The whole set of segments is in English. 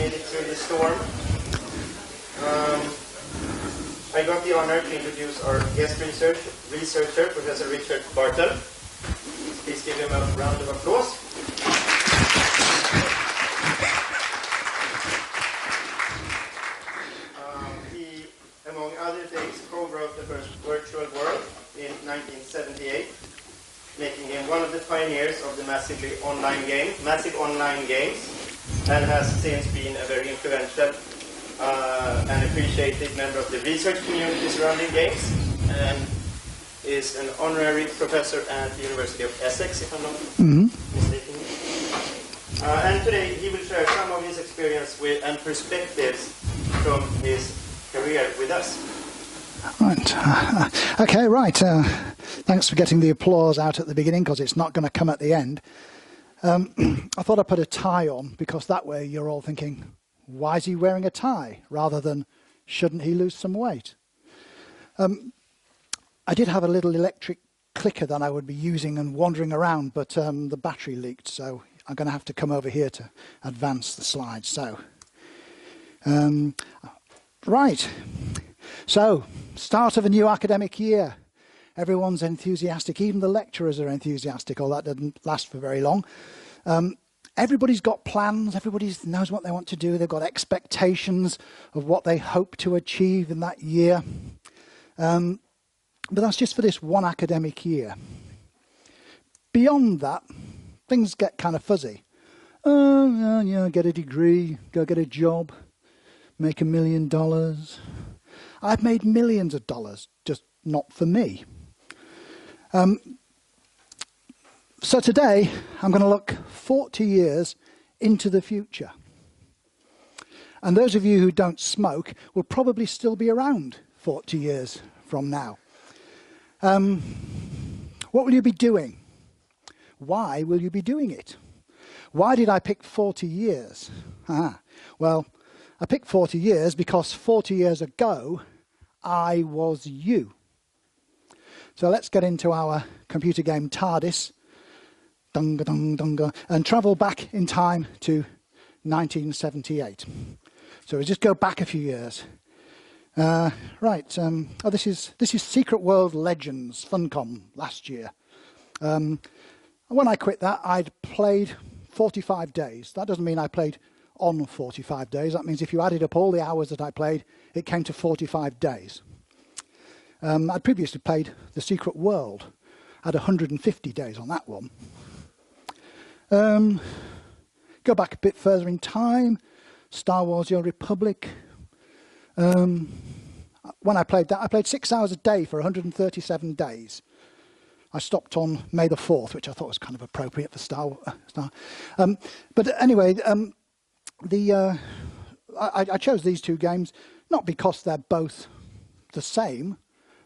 made it through the storm. I got the honor to introduce our guest researcher, Professor Richard Bartle. Please give him a round of applause. He, among other things, co-wrote the first virtual world in 1978, making him one of the pioneers of the massive online games, and has since been a very influential and appreciated member of the research community surrounding games, and is an honorary professor at the University of Essex, if I'm not mistaken. And today he will share some of his experience with and perspectives from his career with us. Right. Okay, right. Thanks for getting the applause out at the beginning, because it's not going to come at the end. I thought I'd put a tie on, because that way you're all thinking, why is he wearing a tie, rather than shouldn't he lose some weight? I did have a little electric clicker that I would be using and wandering around, but the battery leaked, so I'm going to have to come over here to advance the slides. So, right. So, start of a new academic year. Everyone's enthusiastic. Even the lecturers are enthusiastic. All that didn't last for very long. Everybody's got plans. Everybody knows what they want to do. They've got expectations of what they hope to achieve in that year. But that's just for this one academic year. Beyond that, things get kind of fuzzy. Oh, yeah, get a degree, go get a job, make $1 million. I've made millions of dollars, just not for me. So today, I'm going to look 40 years into the future. And those of you who don't smoke will probably still be around 40 years from now. What will you be doing? Why will you be doing it? Why did I pick 40 years? Well, I picked 40 years because 40 years ago, I was you. So let's get into our computer game TARDIS, dunga dung dunga, and travel back in time to 1978. So we just go back a few years. Right. Oh, this is Secret World Legends Funcom last year. When I quit that, I'd played 45 days. That doesn't mean I played on 45 days. That means if you added up all the hours that I played, it came to 45 days. I'd previously played The Secret World. I had 150 days on that one. Go back a bit further in time. Star Wars: The Old Republic. When I played that, I played 6 hours a day for 137 days. I stopped on May the 4th, which I thought was kind of appropriate for Star. But anyway, I chose these two games not because they're both the same.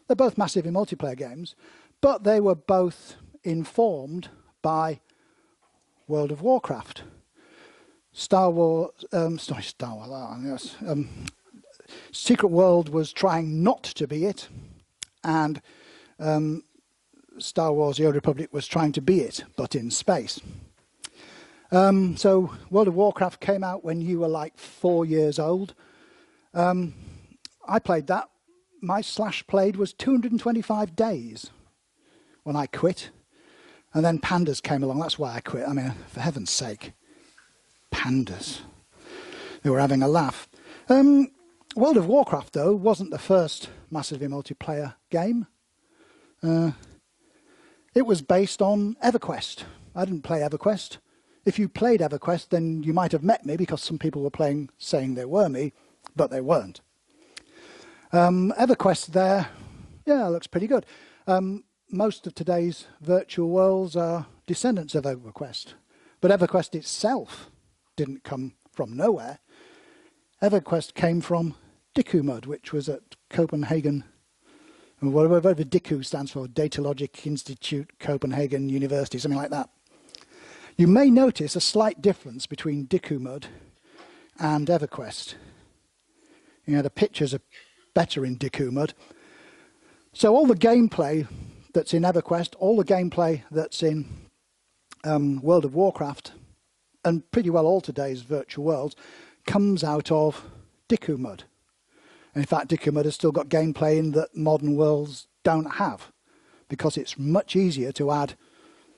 They're both massively multiplayer games, but they were both informed by World of Warcraft. Secret World was trying not to be it, and Star Wars: The Old Republic was trying to be it, but in space. So World of Warcraft came out when you were like 4 years old. I played that. My /played was 225 days when I quit. And then pandas came along. That's why I quit. I mean, for heaven's sake, pandas. They were having a laugh. World of Warcraft, though, wasn't the first massively multiplayer game. It was based on EverQuest. I didn't play EverQuest. If you played EverQuest, then you might have met me, because some people were playing saying they were me, but they weren't. EverQuest there, yeah, looks pretty good. Most of today's virtual worlds are descendants of EverQuest. But EverQuest itself didn't come from nowhere. EverQuest came from Dikumud, which was at Copenhagen, whatever Diku stands for, Data Logic Institute, Copenhagen University, something like that. You may notice a slight difference between Dikumud and EverQuest. You know, the pictures are better in Dikumud. So all the gameplay that's in EverQuest, all the gameplay that's in World of Warcraft, and pretty well all today's virtual worlds, comes out of Diku mud. And in fact, Diku mud has still got gameplay in that modern worlds don't have, because it's much easier to add.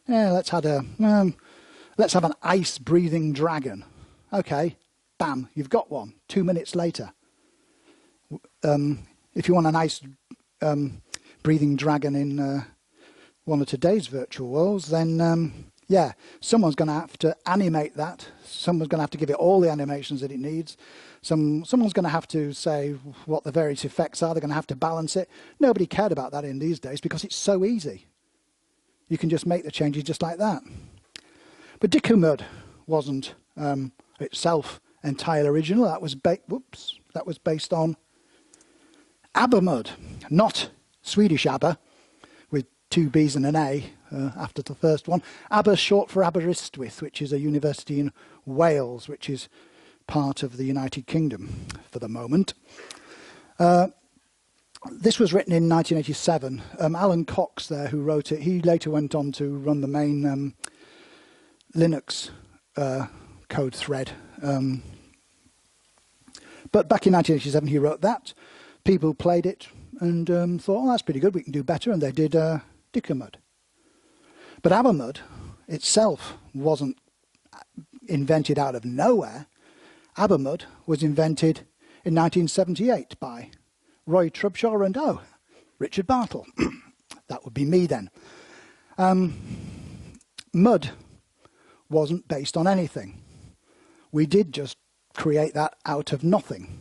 Let's have an ice-breathing dragon. Okay, bam, you've got one. 2 minutes later. If you want an ice-breathing dragon in one of today's virtual worlds, then yeah, someone's going to have to animate that. Someone's going to have to give it all the animations that it needs. Someone's going to have to say what the various effects are. They're going to have to balance it. Nobody cared about that in these days because it's so easy. You can just make the changes just like that. But Diku mud wasn't itself entirely original. That was based on ABBA mud, not Swedish ABBA, with 2 B's and an A after the first one. ABBA is short for Aberystwyth, which is a university in Wales, which is part of the United Kingdom for the moment. This was written in 1987. Alan Cox there, who wrote it, he later went on to run the main Linux code thread. But back in 1987 he wrote that. People played it and thought, oh, that's pretty good, we can do better, and they did Diku mud. But ABBA mud itself wasn't invented out of nowhere. ABBA mud was invented in 1978 by Roy Trubshaw and, Richard Bartle. That would be me then. Mud wasn't based on anything. We did just create that out of nothing.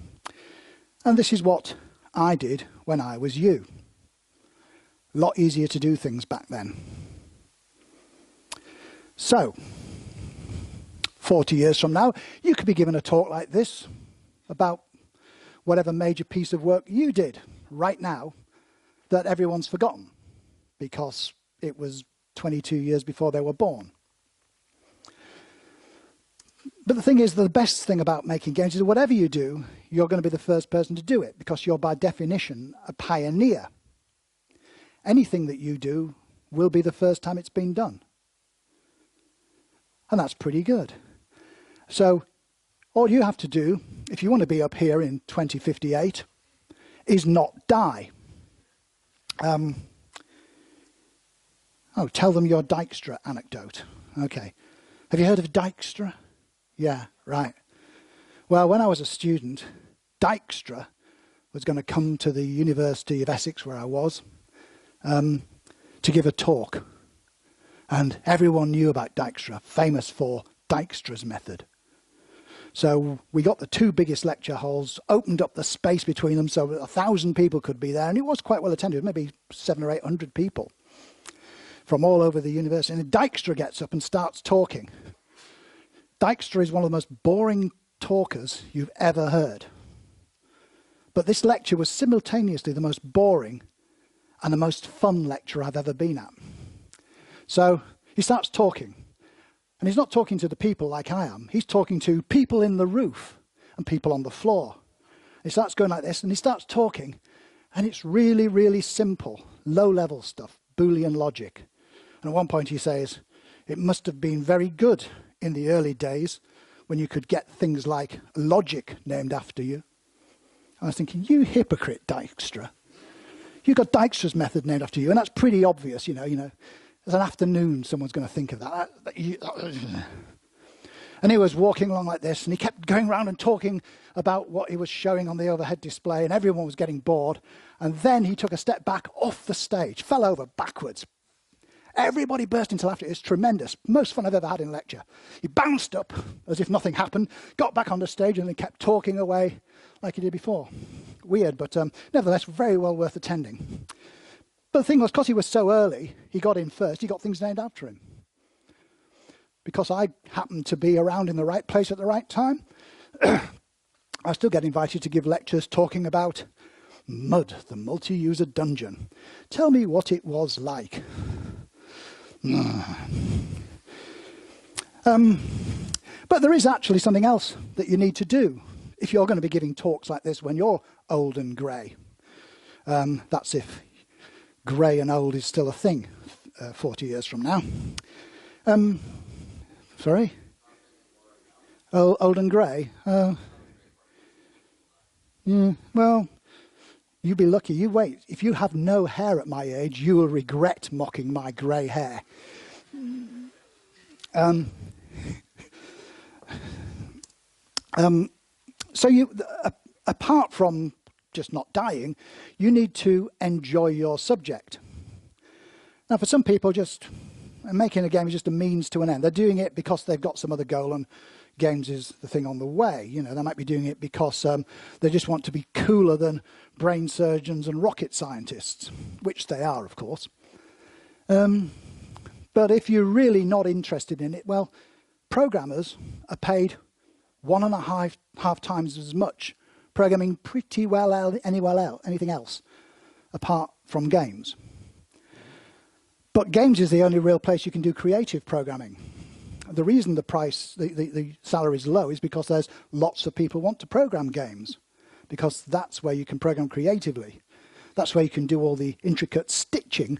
And this is what I did when I was you. A lot easier to do things back then. So, 40 years from now, you could be given a talk like this about whatever major piece of work you did right now that everyone's forgotten because it was 22 years before they were born. But the thing is, the best thing about making games is that whatever you do, you're going to be the first person to do it because you're by definition a pioneer. Anything that you do will be the first time it's been done. And that's pretty good. So all you have to do, if you want to be up here in 2058, is not die. Tell them your Dijkstra anecdote. Okay. Have you heard of Dijkstra? Yeah, right. Well, when I was a student, Dijkstra was going to come to the University of Essex, where I was, to give a talk. And everyone knew about Dijkstra, famous for Dijkstra's method. So we got the 2 biggest lecture halls, opened up the space between them so 1,000 people could be there, and it was quite well attended, maybe 700 or 800 people from all over the university. And Dijkstra gets up and starts talking. Dijkstra is one of the most boring talkers you've ever heard. But this lecture was simultaneously the most boring and the most fun lecture I've ever been at. So he starts talking. And he's not talking to the people like I am. He's talking to people in the roof and people on the floor. He starts going like this, and he starts talking. And it's really, really simple, low-level stuff, Boolean logic. And at one point he says, it must have been very good in the early days when you could get things like logic named after you. I was thinking, you hypocrite, Dijkstra. You got Dijkstra's method named after you, and that's pretty obvious, you know. As an afternoon, someone's going to think of that. And he was walking along like this, and he kept going around and talking about what he was showing on the overhead display, and everyone was getting bored. And then he took a step back off the stage, fell over backwards. Everybody burst into laughter. It was tremendous. Most fun I've ever had in a lecture. He bounced up as if nothing happened, got back on the stage, and then kept talking away like he did before. Weird, but nevertheless, very well worth attending. But the thing was, because he was so early, he got in first, he got things named after him. Because I happened to be around in the right place at the right time, I still get invited to give lectures talking about Mud, the multi-user dungeon. Tell me what it was like. But there is actually something else that you need to do if you're going to be giving talks like this when you're old and grey. That's if grey and old is still a thing 40 years from now. Sorry? Old and grey? Well, you'd be lucky. You wait. If you have no hair at my age, you will regret mocking my grey hair. So apart from just not dying, you need to enjoy your subject. Now, for some people, just making a game is just a means to an end. They're doing it because they've got some other goal, and games is the thing on the way. You know, they might be doing it because they just want to be cooler than brain surgeons and rocket scientists, which they are, of course. But if you're really not interested in it, well, programmers are paid 1.5 times as much programming pretty well anything else apart from games. But games is the only real place you can do creative programming. The reason the salary is low is because there's lots of people want to program games, because that's where you can program creatively. That's where you can do all the intricate stitching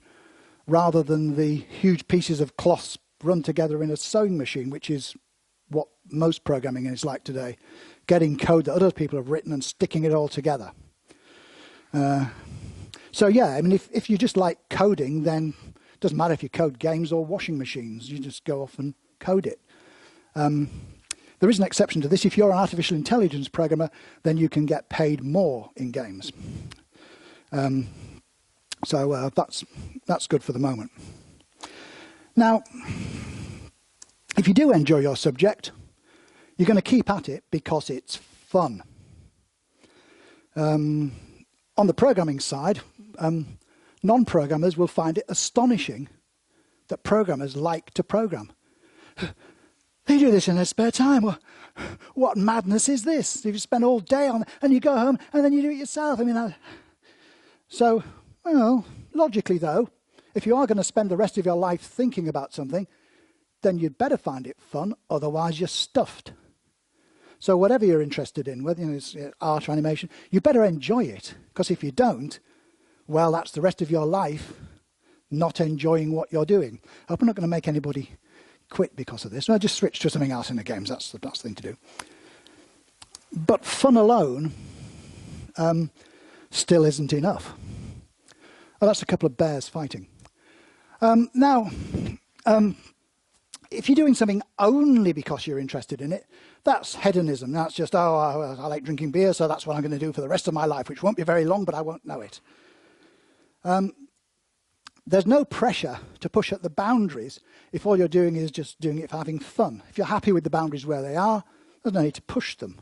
rather than the huge pieces of cloth run together in a sewing machine, which is what most programming is like today. Getting code that other people have written and sticking it all together. So yeah, I mean, if you just like coding, then it doesn't matter if you code games or washing machines. You just go off and code it. There is an exception to this. If you're an artificial intelligence programmer, then you can get paid more in games. So that's good for the moment. Now, if you do enjoy your subject, you're going to keep at it because it's fun. On the programming side, non-programmers will find it astonishing that programmers like to program. They do this in their spare time. What madness is this? You spend all day on it, and you go home, and then you do it yourself. I mean, so, well, logically though, if you are going to spend the rest of your life thinking about something, then you'd better find it fun, otherwise you're stuffed. So whatever you're interested in, whether it's art or animation, you better enjoy it, because if you don't, well, that's the rest of your life not enjoying what you're doing. I hope I'm not going to make anybody quit because of this. No, just switch to something else in the games. That's the best thing to do. But fun alone still isn't enough. Oh, that's a couple of bears fighting. Now, if you're doing something only because you're interested in it, that's hedonism. That's just, oh, I like drinking beer, so that's what I'm going to do for the rest of my life, which won't be very long, but I won't know it. There's no pressure to push at the boundaries if all you're doing is just doing it for having fun. If you're happy with the boundaries where they are, there's no need to push them.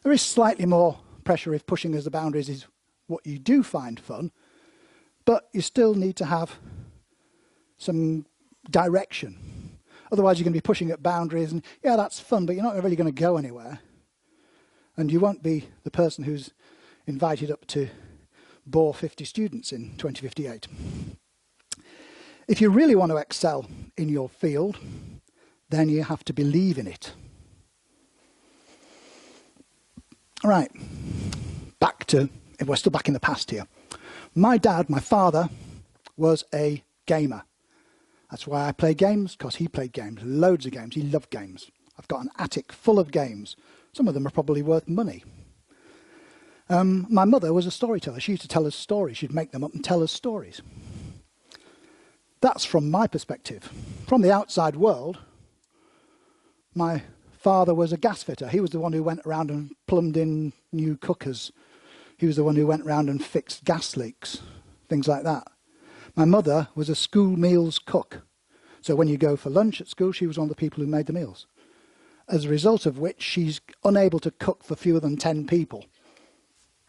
There is slightly more pressure if pushing as the boundaries is what you do find fun, but you still need to have some direction. Otherwise, you're going to be pushing at boundaries, and yeah, that's fun, but you're not really going to go anywhere. And you won't be the person who's invited up to bore 50 students in 2058. If you really want to excel in your field, then you have to believe in it. All right, we're still back in the past here. My father, was a gamer. That's why I play games, because he played games, loads of games. He loved games. I've got an attic full of games. Some of them are probably worth money. My mother was a storyteller. She used to tell us stories. She'd make them up and tell us stories. That's from my perspective. From the outside world, my father was a gas fitter. He was the one who went around and plumbed in new cookers. He was the one who went around and fixed gas leaks, things like that. My mother was a school meals cook. So when you go for lunch at school, she was one of the people who made the meals. As a result of which, she's unable to cook for fewer than 10 people.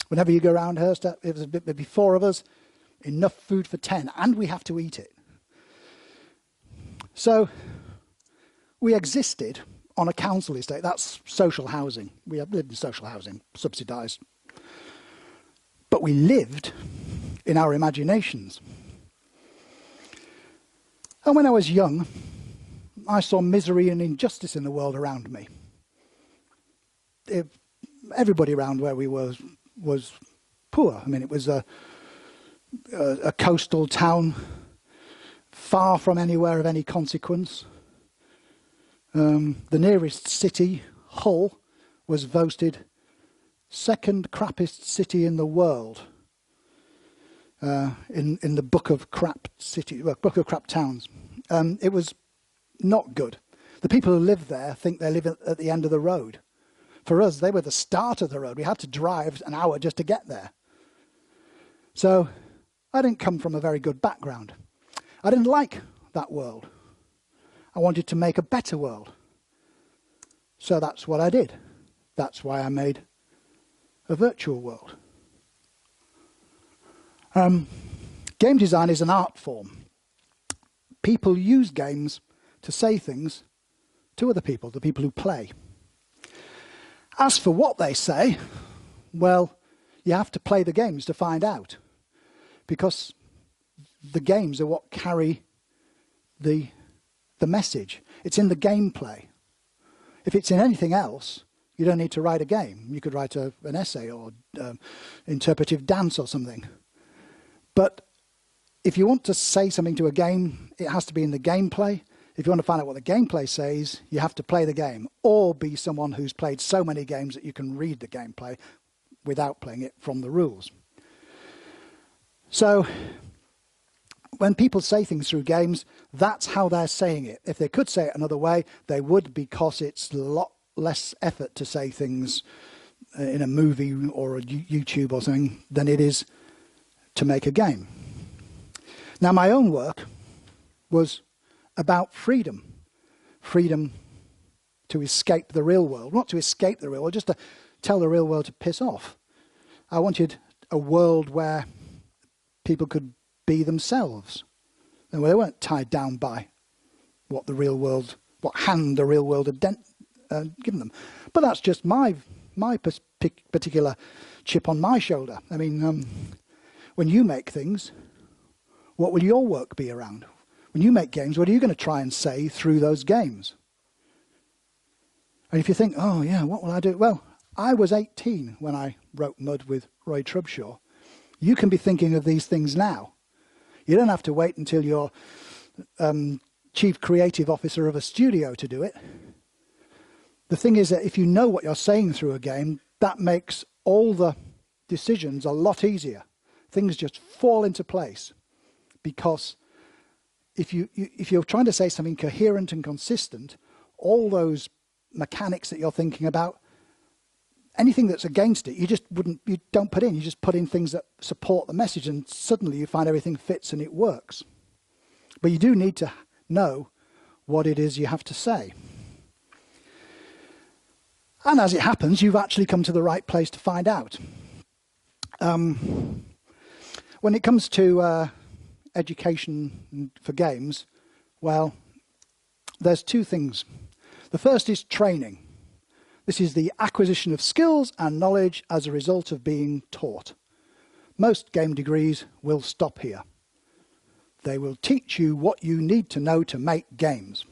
Whenever you go around her, it was maybe 4 of us, enough food for 10, and we have to eat it. So we existed on a council estate. That's social housing. We have lived in social housing, subsidised. But we lived in our imaginations. And when I was young, I saw misery and injustice in the world around me. Everybody around where we were was poor. I mean, it was a coastal town, far from anywhere of any consequence. The nearest city, Hull, was voted second crappiest city in the world in the Book of Crap City, well, Book of Crap Towns. It was not good. The people who live there think they live at the end of the road. For us, they were the start of the road. We had to drive an hour just to get there. So I didn't come from a very good background. I didn't like that world. I wanted to make a better world. So that's what I did. That's why I made a virtual world. Game design is an art form. People use games to say things to other people, the people who play. As for what they say, well, you have to play the games to find out, because the games are what carry the message. It's in the gameplay. If it's in anything else, you don't need to write a game. You could write an essay or interpretive dance or something. But if you want to say something to a game, it has to be in the gameplay. If you want to find out what the gameplay says, you have to play the game, or be someone who's played so many games that you can read the gameplay without playing it from the rules. So when people say things through games, that's how they're saying it. If they could say it another way, they would, because it's a lot less effort to say things in a movie or a YouTube or something than it is to make a game. Now, my own work was about freedom. Freedom to escape the real world. Not to escape the real world, just to tell the real world to piss off. I wanted a world where people could be themselves. And they weren't tied down by what the real world, what hand the real world had given them. But that's just my particular chip on my shoulder. I mean, when you make things, what will your work be around? When you make games, what are you going to try and say through those games? And if you think, oh yeah, what will I do? Well, I was 18 when I wrote Mud with Roy Trubshaw. You can be thinking of these things now. You don't have to wait until you're chief creative officer of a studio to do it. The thing is that if you know what you're saying through a game, that makes all the decisions a lot easier. Things just fall into place, because if you're trying to say something coherent and consistent, all those mechanics that you're thinking about, anything that's against it, you don't put in. You just put in things that support the message, and suddenly you find everything fits and it works. But you do need to know what it is you have to say. And as it happens, you've actually come to the right place to find out. When it comes to education for games, well, there's two things. The first is training. This is the acquisition of skills and knowledge as a result of being taught. Most game degrees will stop here. They will teach you what you need to know to make games.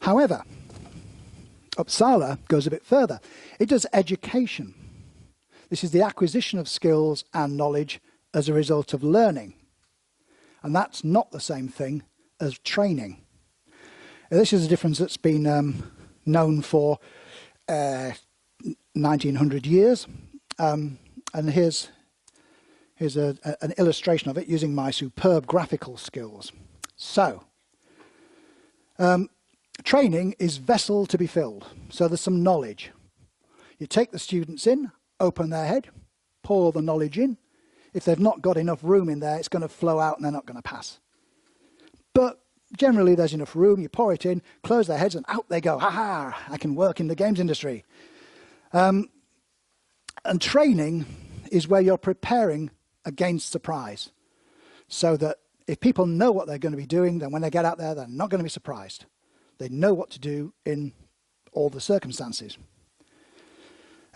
However, Uppsala goes a bit further. It does education. This is the acquisition of skills and knowledge as a result of learning. And that's not the same thing as training. This is a difference that's been known for 1900 years. And here's an illustration of it using my superb graphical skills. So, training is vessel to be filled. So there's some knowledge. You take the students in, open their head, pour the knowledge in. If they've not got enough room in there, it's going to flow out and they're not going to pass. But generally there's enough room, you pour it in, close their heads, and out they go. Ha-ha, I can work in the games industry. And training is where you're preparing against surprise. So that if people know what they're going to be doing, then when they get out there, they're not going to be surprised. They know what to do in all the circumstances.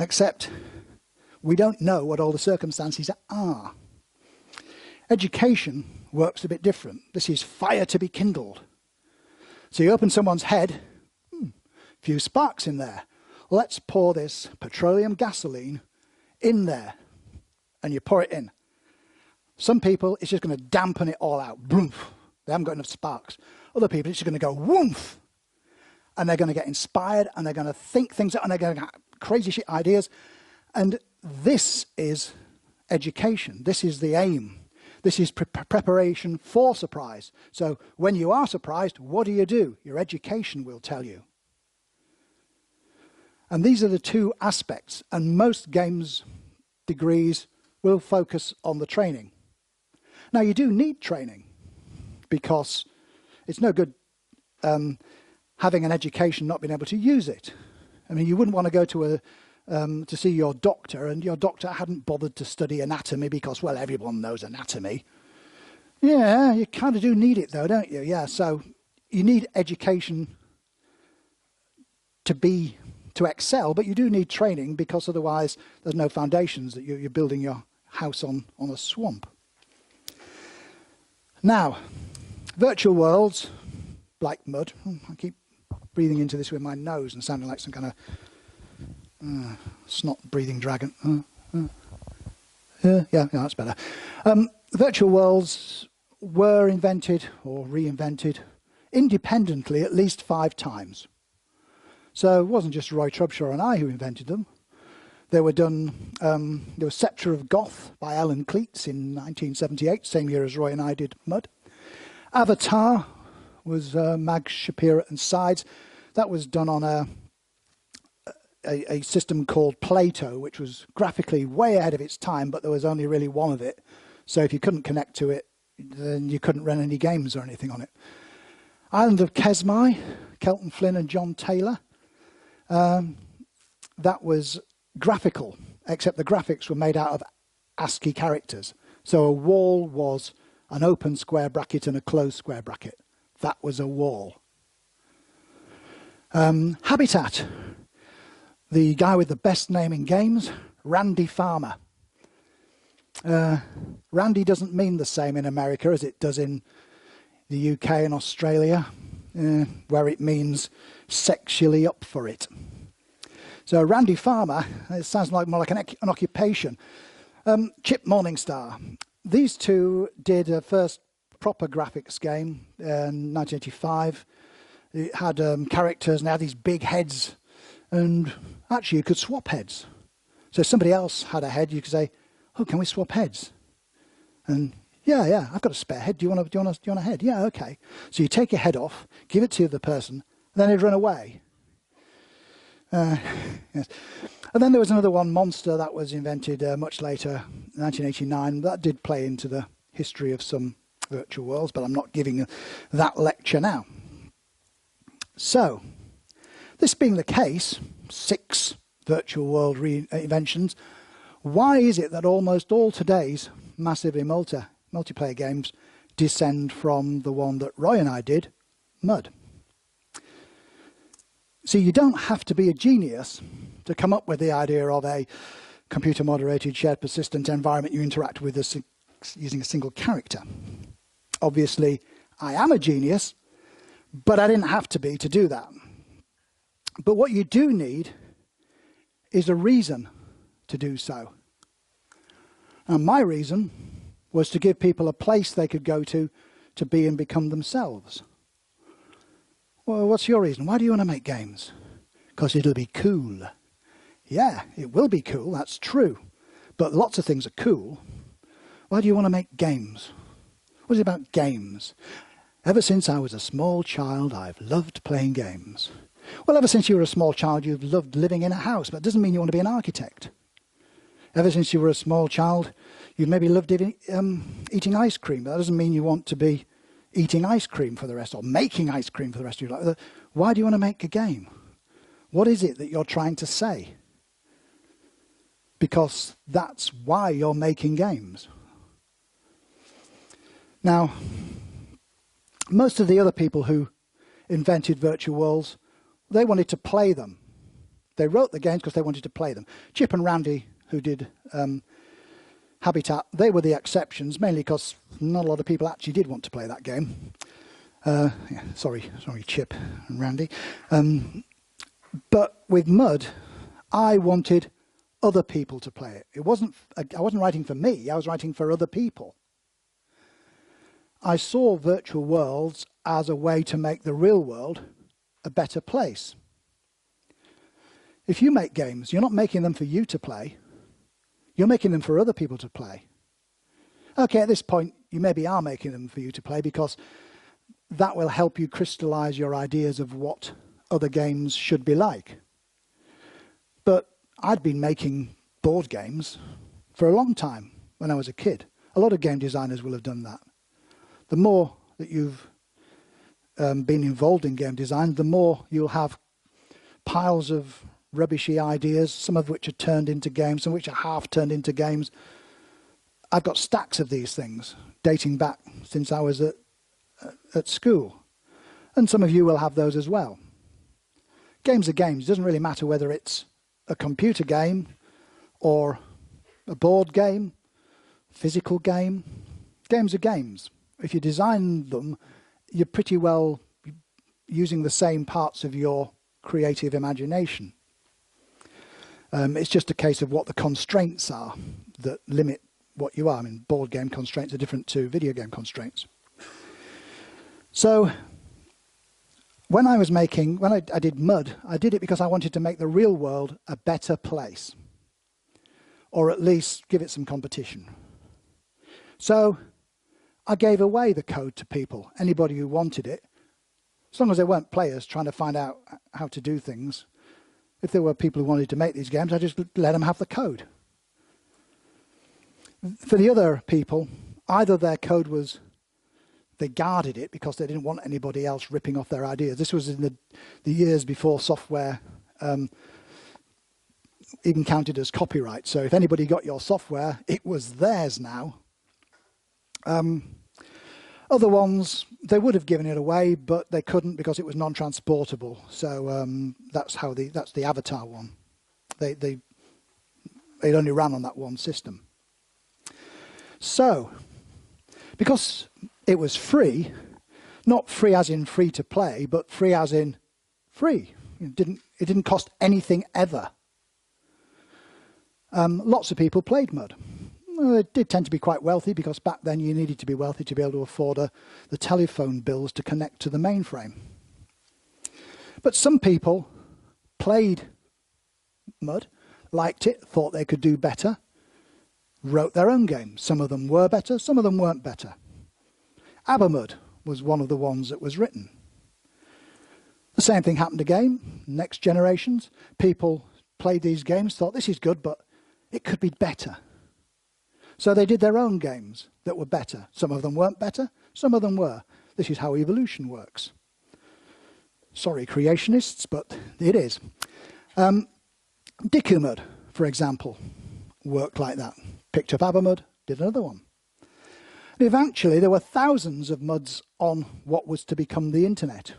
Except we don't know what all the circumstances are. Education works a bit different. This is fire to be kindled. So you open someone's head, few sparks in there. Let's pour this petroleum gasoline in there. And you pour it in. Some people, it's just going to dampen it all out. Boom. They haven't got enough sparks. Other people, it's just going to go woof. And they're going to get inspired, and they're going to think things out, and they're going to crazy shit ideas. And this is education. This is the aim. This is preparation for surprise. So when you are surprised, what do? Your education will tell you. And these are the two aspects. And most games degrees will focus on the training. Now, you do need training because it's no good having an education not being able to use it. I mean, you wouldn't want to go to to see your doctor and your doctor hadn't bothered to study anatomy because, well, everyone knows anatomy. Yeah, you kind of do need it though, don't you? Yeah, so you need education to excel, but you do need training because otherwise there's no foundations that you're building your house on a swamp. Now, virtual worlds, like mud. I keep breathing into this with my nose and sounding like some kind of snot-breathing dragon. Yeah, that's better. Virtual worlds were invented or reinvented independently at least 5 times. So it wasn't just Roy Trubshaw and I who invented them. They were done, there was Sceptre of Goth by Alan Cleats in 1978, same year as Roy and I did Mud. Avatar was Mag Shapira and Sides. That was done on a system called Plato, which was graphically way ahead of its time, but there was only really one of it. So if you couldn't connect to it, then you couldn't run any games or anything on it. Island of Kesmai, Kelton Flynn and John Taylor. That was graphical, except the graphics were made out of ASCII characters. So a wall was an open square bracket and a closed square bracket. That was a wall. Habitat. The guy with the best name in games, Randy Farmer. Randy doesn't mean the same in America as it does in the UK and Australia, where it means sexually up for it. So Randy Farmer, it sounds like more like an occupation. Chip Morningstar. These two did a first proper graphics game in 1985. It had characters and it had these big heads, and actually you could swap heads. So if somebody else had a head, you could say, "Oh, can we swap heads?" And yeah, I've got a spare head. Do you want a head? Yeah, okay. So you take your head off, give it to the person, and then they'd run away. Yes. And then there was another one, Monster, that was invented much later, 1989. That did play into the history of some virtual worlds, but I'm not giving that lecture now. So, this being the case, 6 virtual world reinventions, why is it that almost all today's massively multiplayer games descend from the one that Roy and I did, Mud? See, you don't have to be a genius to come up with the idea of a computer-moderated, shared persistent environment you interact with using a single character. Obviously, I am a genius, but I didn't have to be to do that. But what you do need is a reason to do so. And my reason was to give people a place they could go to be and become themselves. Well, what's your reason? Why do you want to make games? Because it'll be cool. Yeah, it will be cool, that's true. But lots of things are cool. Why do you want to make games? What is it about games? Ever since I was a small child, I've loved playing games. Well, ever since you were a small child, you've loved living in a house, but it doesn't mean you want to be an architect. Ever since you were a small child, you maybe loved eating ice cream, but that doesn't mean you want to be eating ice cream for the rest, or making ice cream for the rest of your life. Why do you want to make a game? What is it that you're trying to say? Because that's why you're making games. Now, most of the other people who invented virtual worlds, they wanted to play them. They wrote the games because they wanted to play them. Chip and Randy, who did Habitat, they were the exceptions, mainly because not a lot of people actually did want to play that game. Yeah, sorry, Chip and Randy. But with Mud, I wanted other people to play it. I wasn't writing for me, I was writing for other people. I saw virtual worlds as a way to make the real world a better place. If you make games, you're not making them for you to play. You're making them for other people to play. Okay, at this point, you maybe are making them for you to play because that will help you crystallize your ideas of what other games should be like. But I'd been making board games for a long time when I was a kid. A lot of game designers will have done that. The more that you've been involved in game design, the more you'll have piles of rubbishy ideas, some of which are turned into games, some of which are half turned into games. I've got stacks of these things dating back since I was at school. And some of you will have those as well. Games are games. It doesn't really matter whether it's a computer game or a board game, physical game. Games are games. If you design them, you're pretty well using the same parts of your creative imagination. It's just a case of what the constraints are that limit what you are. I mean, board game constraints are different to video game constraints. So when I did Mud, I did it because I wanted to make the real world a better place, or at least give it some competition. So I gave away the code to people, anybody who wanted it, as long as they weren't players trying to find out how to do things. If there were people who wanted to make these games, I just let them have the code. For the other people, either their code was, they guarded it because they didn't want anybody else ripping off their ideas. This was in the years before software even counted as copyright. So if anybody got your software, it was theirs now. Other ones, they would have given it away, but they couldn't because it was non-transportable. So that's the Avatar one. It only ran on that one system. So, because it was free, not free as in free to play, but free as in free. It didn't cost anything ever. Lots of people played Mud. Well, it did tend to be quite wealthy because back then you needed to be wealthy to be able to afford the telephone bills to connect to the mainframe. But some people played Mud, liked it, thought they could do better, wrote their own games. Some of them were better, some of them weren't better. Abermud was one of the ones that was written. The same thing happened again. Next generations, people played these games, thought this is good, but it could be better. So they did their own games that were better. Some of them weren't better, some of them were. This is how evolution works. Sorry, creationists, but it is. Dickumud, for example, worked like that. Picked up Abermud, did another one. And eventually, there were thousands of Muds on what was to become the internet.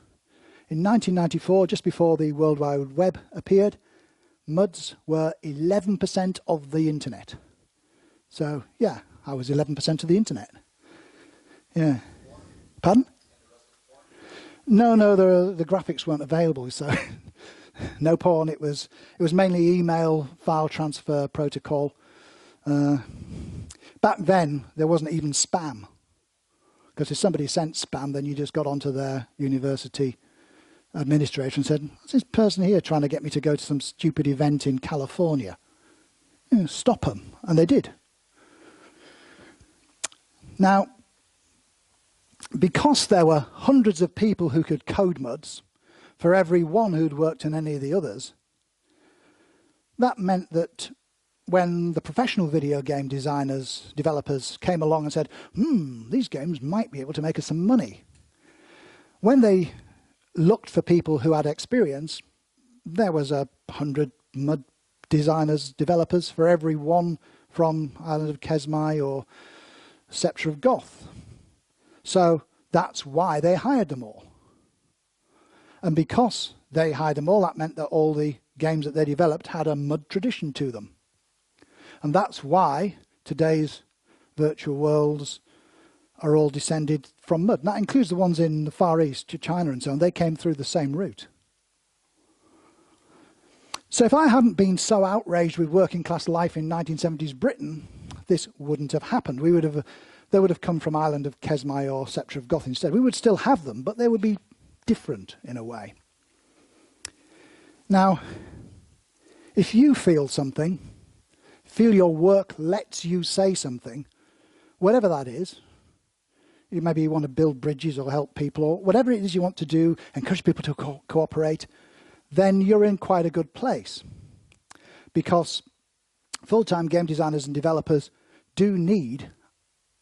In 1994, just before the World Wide Web appeared, Muds were 11% of the internet. So, yeah, I was 11% of the internet. Yeah. Pardon? No, the graphics weren't available, so no porn. It was mainly email, file transfer protocol. Back then, there wasn't even spam. Because if somebody sent spam, then you just got onto their university administrator and said, what's this person here trying to get me to go to some stupid event in California? You know, stop them. And they did. Now, because there were hundreds of people who could code Muds, for every one who'd worked on any of the others, that meant that when the professional video game developers came along and said, these games might be able to make us some money. When they looked for people who had experience, there was 100 Mud designers, developers for every one from Island of Kesmai or Sceptre of Goth. So that's why they hired them all. And because they hired them all, that meant that all the games that they developed had a Mud tradition to them. And that's why today's virtual worlds are all descended from Mud. And that includes the ones in the Far East, to China and so on. They came through the same route. So if I hadn't been so outraged with working class life in 1970s Britain, this wouldn't have happened. They would have come from Island of Kesmai or Sceptre of Goth instead. We would still have them, but they would be different in a way. Now, If you feel something, feel your work lets you say something, whatever that is, maybe you want to build bridges or help people or whatever it is you want to do, encourage people to cooperate, then you're in quite a good place. Because full-time game designers and developers do need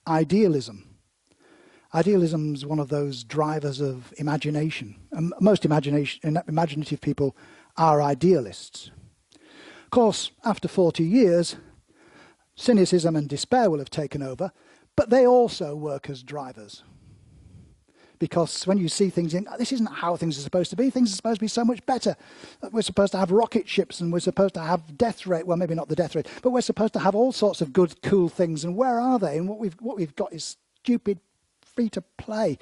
idealism. Idealism is one of those drivers of imagination. And most imaginative people are idealists. Of course, after 40 years, cynicism and despair will have taken over, but they also work as drivers. Because when you see things in, this isn't how things are supposed to be. Things are supposed to be so much better. We're supposed to have rocket ships and we're supposed to have death rate. Well, maybe not the death rate, but we're supposed to have all sorts of good, cool things. And where are they? And what we've got is stupid free to play.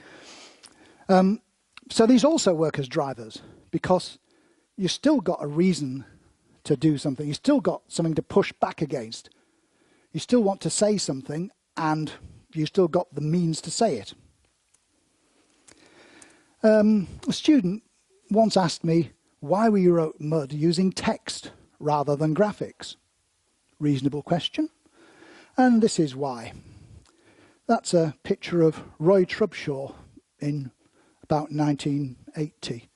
So these also work as drivers because you've still got a reason to do something. You've still got something to push back against. You still want to say something and you've still got the means to say it. A student once asked me why we wrote Mud using text rather than graphics. Reasonable question. And this is why. That's a picture of Roy Trubshaw in about 1980.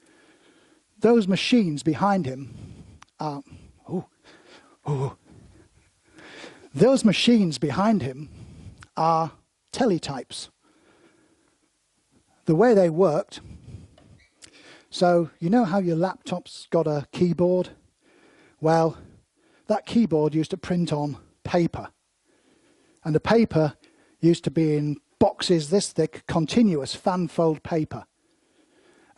Those machines behind him are... Those machines behind him are teletypes. The way they worked... So, you know how your laptop's got a keyboard? Well, that keyboard used to print on paper. And the paper used to be in boxes this thick, continuous fan-fold paper.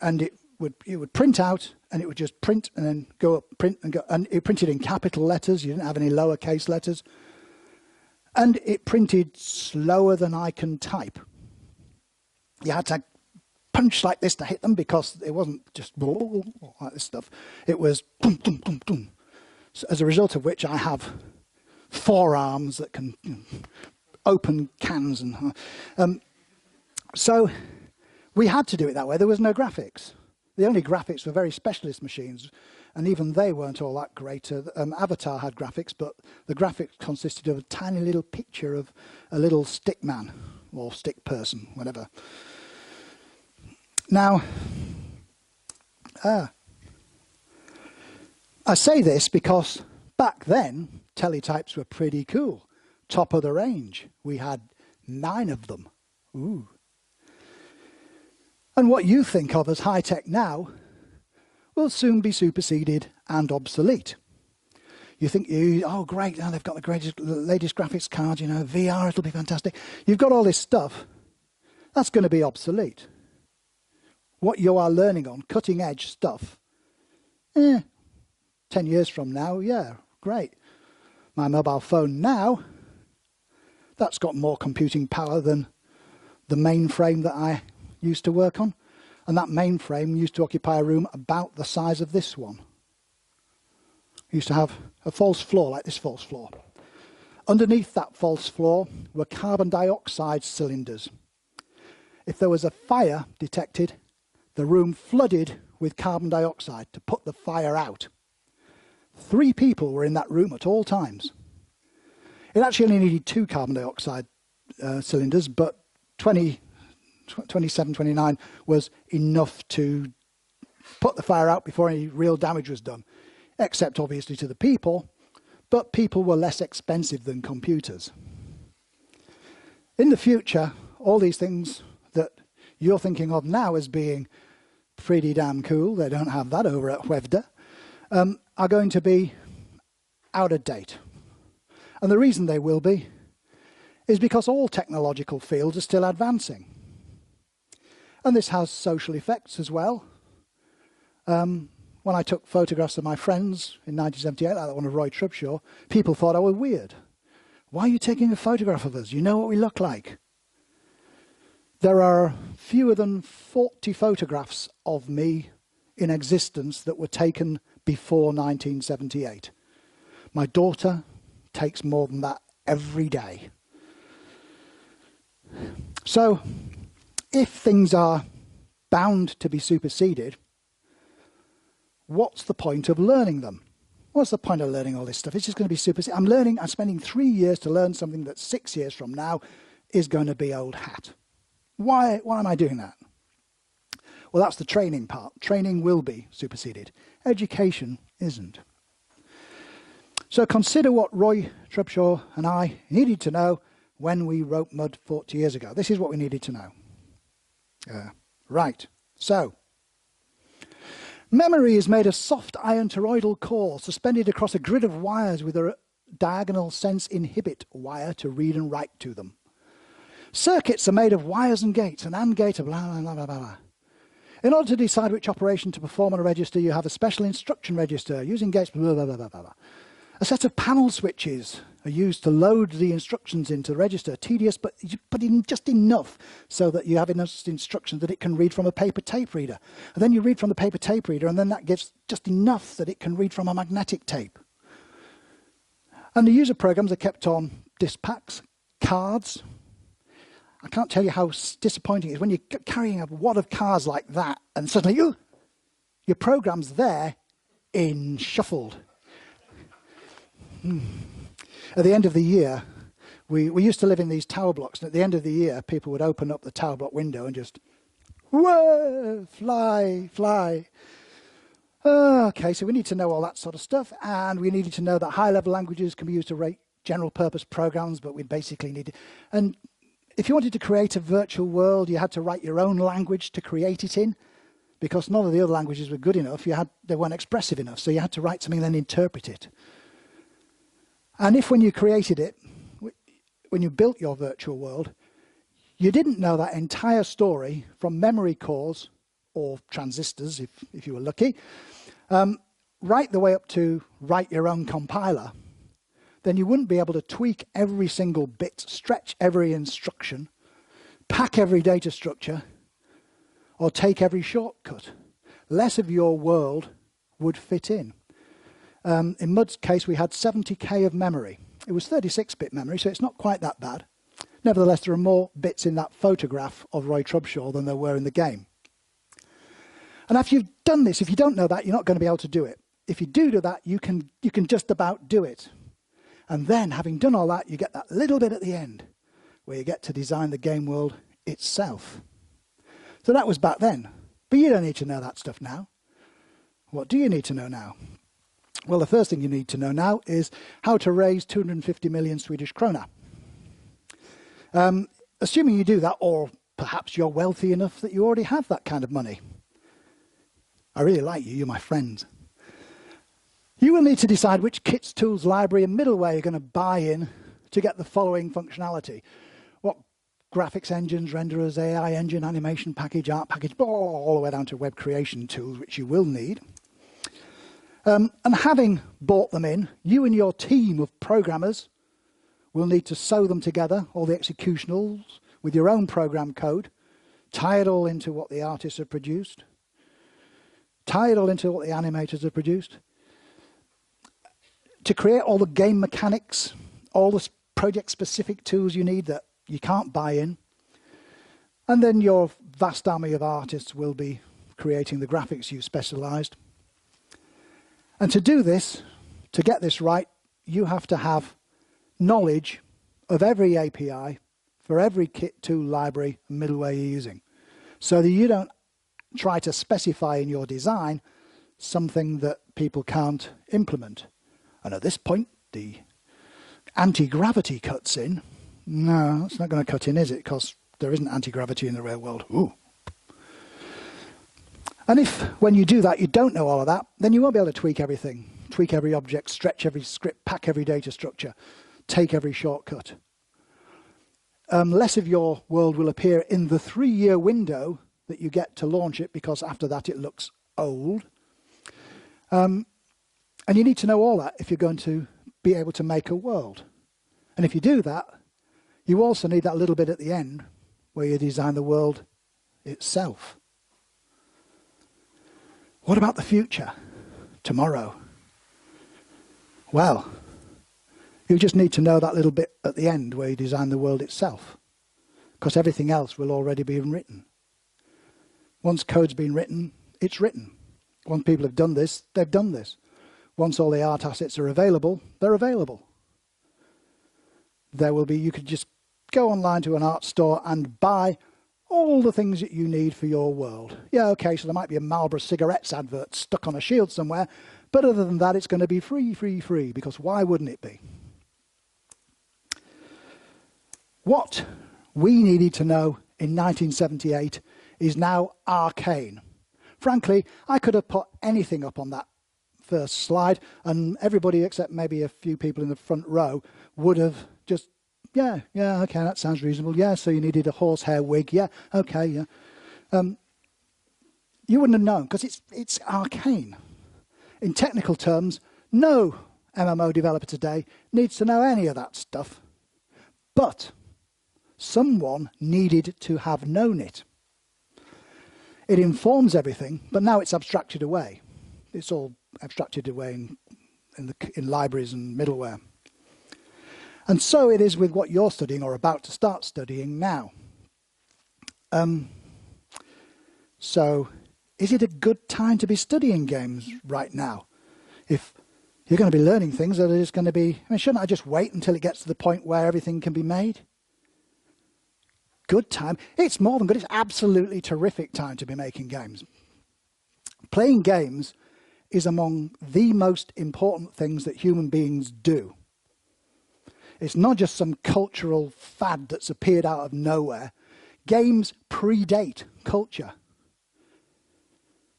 And it would print out, and it would just print and then go up, print and go. And it printed in capital letters. You didn't have any lowercase letters. And it printed slower than I can type. You had to punch like this to hit them because it wasn't just like this stuff. It was boom, boom, boom, boom. So as a result of which I have forearms that can open cans. And so we had to do it that way. There was no graphics. The only graphics were very specialist machines, and even they weren't all that great. Avatar had graphics, but the graphics consisted of a tiny little picture of a little stick man or stick person, whatever. Now, I say this because back then, teletypes were pretty cool. Top of the range. We had 9 of them. Ooh. And what you think of as high-tech now will soon be superseded and obsolete. You think, oh great, now they've got the latest graphics cards, you know, VR, it'll be fantastic. You've got all this stuff. That's going to be obsolete. What you are learning on, cutting edge stuff, 10 years from now, yeah, great. My mobile phone now, that's got more computing power than the mainframe that I used to work on. And that mainframe used to occupy a room about the size of this one. It used to have a false floor, like this false floor. Underneath that false floor were carbon dioxide cylinders. If there was a fire detected, the room flooded with carbon dioxide to put the fire out. 3 people were in that room at all times. It actually only needed 2 carbon dioxide cylinders, but 27, 29 was enough to put the fire out before any real damage was done, except obviously to the people, but people were less expensive than computers. In the future, all these things that you're thinking of now as being pretty damn cool, they don't have that over at Wevda, are going to be out of date. And the reason they will be is because all technological fields are still advancing. And this has social effects as well. When I took photographs of my friends in 1978, like that one of Roy Trubshaw, people thought I was weird. Why are you taking a photograph of us? You know what we look like. There are fewer than 40 photographs of me in existence that were taken before 1978. My daughter takes more than that every day. So, if things are bound to be superseded, what's the point of learning them? What's the point of learning all this stuff? It's just going to be super. I'm spending 3 years to learn something that 6 years from now is going to be old hat. Why am I doing that? Well, that's the training part. Training will be superseded. Education isn't. So consider what Roy Trubshaw and I needed to know when we wrote Mud 40 years ago. This is what we needed to know. Right. So, memory is made of soft iron toroidal cores suspended across a grid of wires with a diagonal sense inhibit wire to read and write to them. Circuits are made of wires and gates, an AND gate of blah, blah, blah, blah, blah. In order to decide which operation to perform on a register, you have a special instruction register using gates, blah, blah, blah, blah, blah. A set of panel switches are used to load the instructions into the register. Tedious, but you put in just enough so that you have enough instructions that it can read from a paper tape reader. And then you read from the paper tape reader, and then that gives just enough that it can read from a magnetic tape. And the user programs are kept on disk packs, cards. I can't tell you how disappointing it is when you're carrying a wad of cards like that, and suddenly your program's there in shuffled. At the end of the year, we used to live in these tower blocks, and at the end of the year, people would open up the tower block window and just, whoa, fly, fly. Okay, so we need to know all that sort of stuff, and we needed to know that high-level languages can be used to rate general-purpose programs, but we basically needed... And if you wanted to create a virtual world, you had to write your own language to create it in, because none of the other languages were good enough. They weren't expressive enough, so you had to write something and then interpret it. And if when you created it, when you built your virtual world, you didn't know that entire story from memory cores or transistors, if you were lucky, right the way up to write your own compiler, then you wouldn't be able to tweak every single bit, stretch every instruction, pack every data structure, or take every shortcut. Less of your world would fit in. In Mud's case, we had 70K of memory. It was 36-bit memory, so it's not quite that bad. Nevertheless, there are more bits in that photograph of Roy Trubshaw than there were in the game. And after you've done this, if you don't know that, you're not going to be able to do it. If you do that, you can just about do it. And then, having done all that, you get that little bit at the end, where you get to design the game world itself. So that was back then. But you don't need to know that stuff now. What do you need to know now? Well, the first thing you need to know now is how to raise 250 million Swedish krona. Assuming you do that, or perhaps you're wealthy enough that you already have that kind of money. I really like you, you're my friend. You will need to decide which kits, tools, library and middleware you're going to buy in to get the following functionality. What graphics engines, renderers, AI engine, animation package, art package, all the way down to web creation tools, which you will need. And having bought them in, you and your team of programmers will need to sew them together, all the executionals, with your own program code, tie it all into what the artists have produced, tie it all into what the animators have produced, to create all the game mechanics, all the project-specific tools you need that you can't buy in. And then your vast army of artists will be creating the graphics you've specialized. And to do this, to get this right, you have to have knowledge of every API for every kit, tool, library, and middleware you're using, so that you don't try to specify in your design something that people can't implement. And at this point, the anti-gravity cuts in. No, it's not going to cut in, is it? Because there isn't anti-gravity in the real world. Ooh. And if, when you do that, you don't know all of that, then you won't be able to tweak everything. Tweak every object, stretch every script, pack every data structure, take every shortcut. Less of your world will appear in the 3-year window that you get to launch it, because after that it looks old. And you need to know all that if you're going to be able to make a world. And if you do that, you also need that little bit at the end where you design the world itself. What about the future? Tomorrow? Well, you just need to know that little bit at the end where you design the world itself, because everything else will already be written. Once code's been written, it's written. Once people have done this, they've done this. Once all the art assets are available, they're available. There will be, you could just go online to an art store and buy all the things that you need for your world. Yeah, okay, so there might be a Marlboro cigarettes advert stuck on a shield somewhere, but other than that, it's going to be free, free, free, because why wouldn't it be? What we needed to know in 1978 is now arcane. Frankly, I could have put anything up on that first slide, and everybody except maybe a few people in the front row would have just, yeah, okay, that sounds reasonable. Yeah, so you needed a horsehair wig. Yeah, okay, yeah. You wouldn't have known, because it's arcane. In technical terms, no MMO developer today needs to know any of that stuff. But someone needed to have known it. It informs everything, but now it's abstracted away. It's all abstracted away in libraries and middleware. And so it is with what you're studying or about to start studying now. So is it a good time to be studying games right now? If you're going to be learning things that are just going to be, I mean, shouldn't I just wait until it gets to the point where everything can be made? Good time. It's more than good. It's absolutely terrific time to be making games. Playing games is among the most important things that human beings do. It's not just some cultural fad that's appeared out of nowhere. Games predate culture.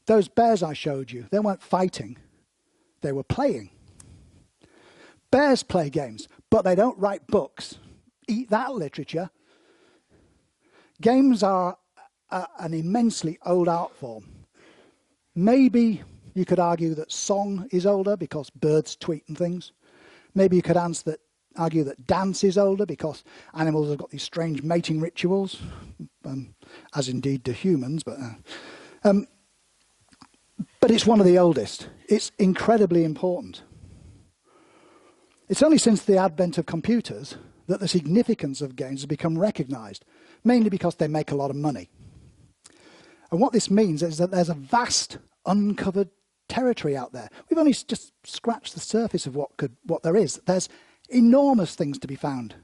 Those bears I showed you, they weren't fighting. They were playing. Bears play games, but they don't write books. Eat that, literature. Games are an immensely old art form. Maybe you could argue that song is older because birds tweet and things. Maybe you could argue that dance is older because animals have got these strange mating rituals, as indeed do humans. But it's one of the oldest. It's incredibly important. It's only since the advent of computers that the significance of games has become recognized, mainly because they make a lot of money. And what this means is that there's a vast uncovered territory out there. We've only just scratched the surface of what there is. There's enormous things to be found.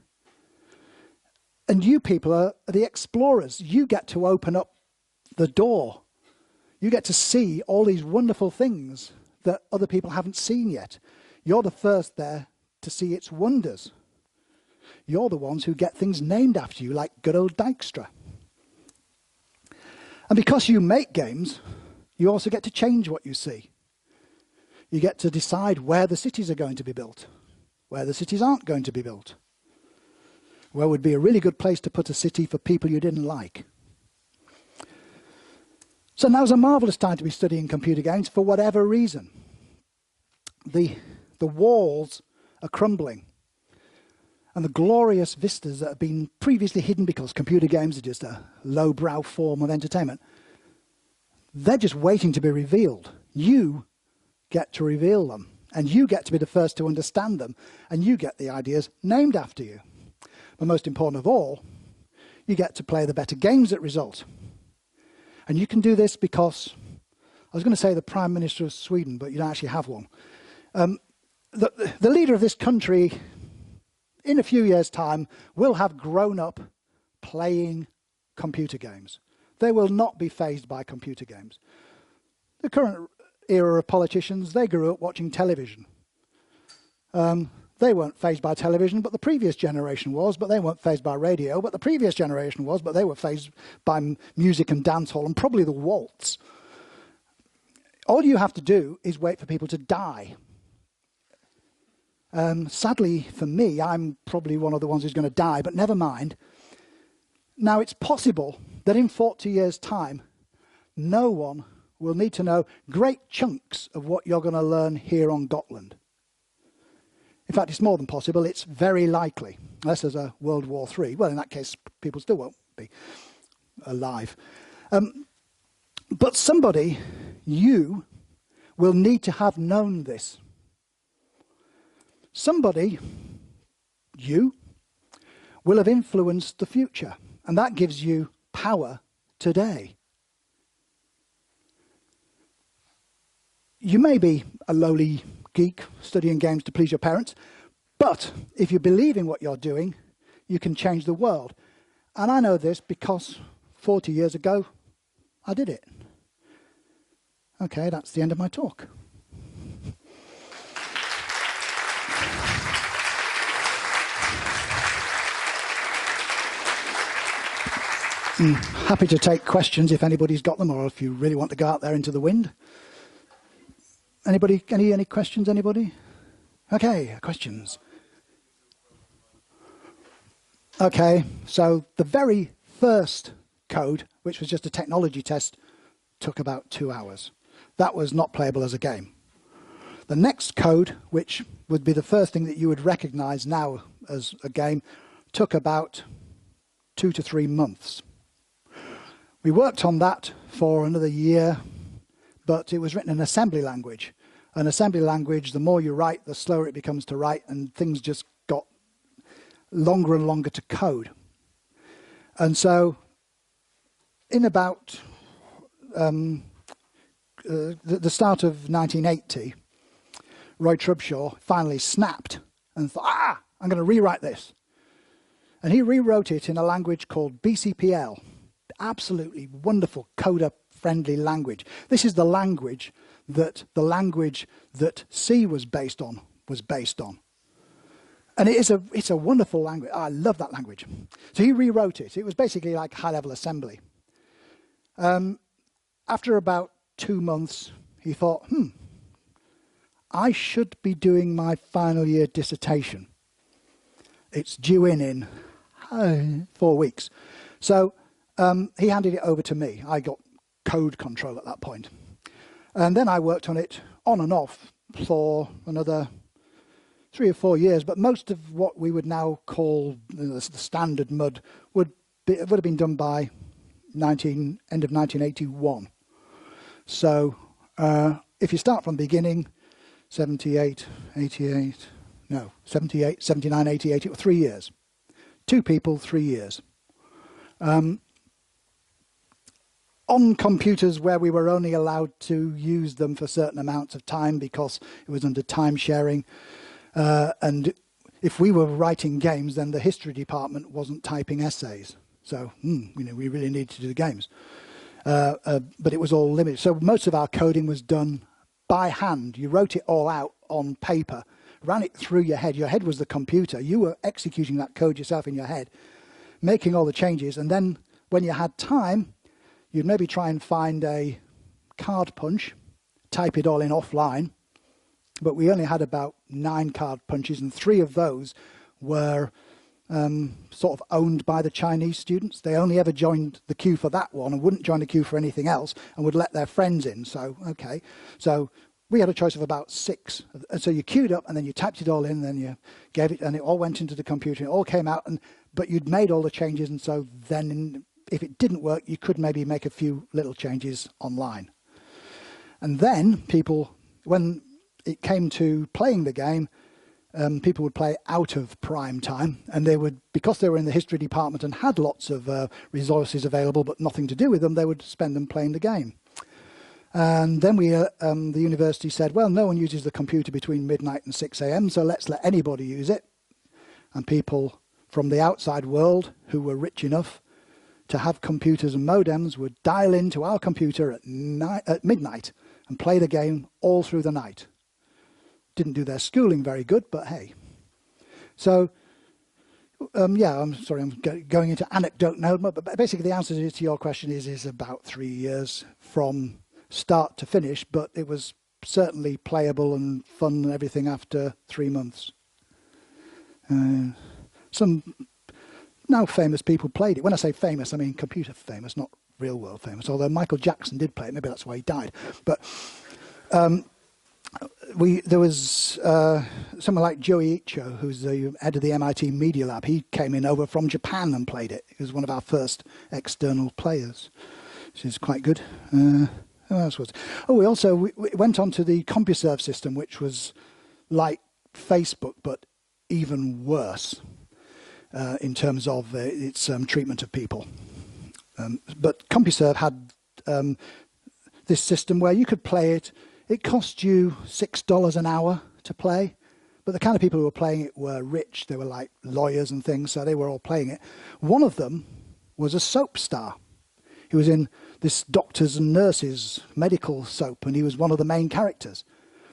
And you people are the explorers. You get to open up the door. You get to see all these wonderful things that other people haven't seen yet. You're the first there to see its wonders. You're the ones who get things named after you, like good old Dijkstra. And because you make games, you also get to change what you see. You get to decide where the cities are going to be built, where the cities aren't going to be built, where would be a really good place to put a city for people you didn't like. So now's a marvellous time to be studying computer games for whatever reason. The walls are crumbling. And the glorious vistas that have been previously hidden because computer games are just a lowbrow form of entertainment, they're just waiting to be revealed. You get to reveal them, and you get to be the first to understand them, and you get the ideas named after you. But most important of all, you get to play the better games that result. And you can do this because, I was going to say the Prime Minister of Sweden, but you don't actually have one. The leader of this country, in a few years' time, will have grown up playing computer games. They will not be fazed by computer games. The current era of politicians, they grew up watching television. They weren't fazed by television, but the previous generation was, but they weren't fazed by radio, but the previous generation was, but they were fazed by music and dancehall and probably the waltz. All you have to do is wait for people to die. Sadly for me, I'm probably one of the ones who's going to die, but never mind. Now, it's possible that in 40 years' time, no one will need to know great chunks of what you're going to learn here on Gotland. In fact, it's more than possible. It's very likely, unless there's a World War III. Well, in that case, people still won't be alive. But somebody, you, will need to have known this. Somebody, you, will have influenced the future, and that gives you power today. You may be a lowly geek studying games to please your parents. But if you believe in what you're doing, you can change the world. And I know this because 40 years ago, I did it. Okay, that's the end of my talk. Happy to take questions if anybody's got them, or if you really want to go out there into the wind. Anybody? Any questions? Anybody? Okay, questions. Okay, so the very first code, which was just a technology test, took about 2 hours. That was not playable as a game. The next code, which would be the first thing that you would recognize now as a game, took about 2 to 3 months. We worked on that for another year, but it was written in assembly language. An assembly language, the more you write, the slower it becomes to write, and things just got longer and longer to code. And so in about the start of 1980, Roy Trubshaw finally snapped and thought, I'm going to rewrite this. And he rewrote it in a language called BCPL. Absolutely wonderful coder-friendly language. This is the language that C was based on. And it's a wonderful language. I love that language. So he rewrote it. It was basically like high-level assembly. After about 2 months, he thought, I should be doing my final year dissertation. It's due in 4 weeks. So he handed it over to me. I got code control at that point. And then I worked on it on and off for another 3 or 4 years. But most of what we would now call the standard MUD would have been done by end of 1981. So if you start from the beginning, 78, 79, 88, it was 3 years. 2 people, 3 years. On computers where we were only allowed to use them for certain amounts of time because it was under time sharing. And if we were writing games, then the history department wasn't typing essays. So, we really needed to do the games. But it was all limited. So most of our coding was done by hand. You wrote it all out on paper, ran it through your head. Your head was the computer. You were executing that code yourself in your head, making all the changes. And then when you had time, you'd maybe try and find a card punch, type it all in offline. But we only had about 9 card punches, and 3 of those were sort of owned by the Chinese students. They only ever joined the queue for that one and wouldn't join the queue for anything else and would let their friends in. So, okay. So we had a choice of about 6. And so you queued up and then you typed it all in, then you gave it, and it all went into the computer. It all came out, but you'd made all the changes, and so then if it didn't work, you could maybe make a few little changes online. And then people, when it came to playing the game, people would play out of prime time, and they would, because they were in the history department and had lots of resources available but nothing to do with them, they would spend them playing the game. And then the university said, well, no one uses the computer between midnight and 6 a.m., so let's let anybody use it. And people from the outside world who were rich enough to have computers and modems would dial into our computer at midnight and play the game all through the night. Didn't do their schooling very good, but hey. So, yeah, I'm sorry, I'm going into anecdote now, but basically the answer to your question is about 3 years from start to finish, but it was certainly playable and fun and everything after 3 months. Some now famous people played it. When I say famous, I mean computer famous, not real world famous, although Michael Jackson did play it. Maybe that's why he died. But there was someone like Joey Icho, who's the head of the MIT Media Lab. He came in over from Japan and played it. He was one of our first external players, which is quite good. Who else was? Oh, we went on to the CompuServe system, which was like Facebook, but even worse in terms of its treatment of people. But CompuServe had this system where you could play it. It cost you $6 an hour to play, but the kind of people who were playing it were rich. They were like lawyers and things, so they were all playing it. One of them was a soap star. He was in this doctors and nurses medical soap, and he was one of the main characters.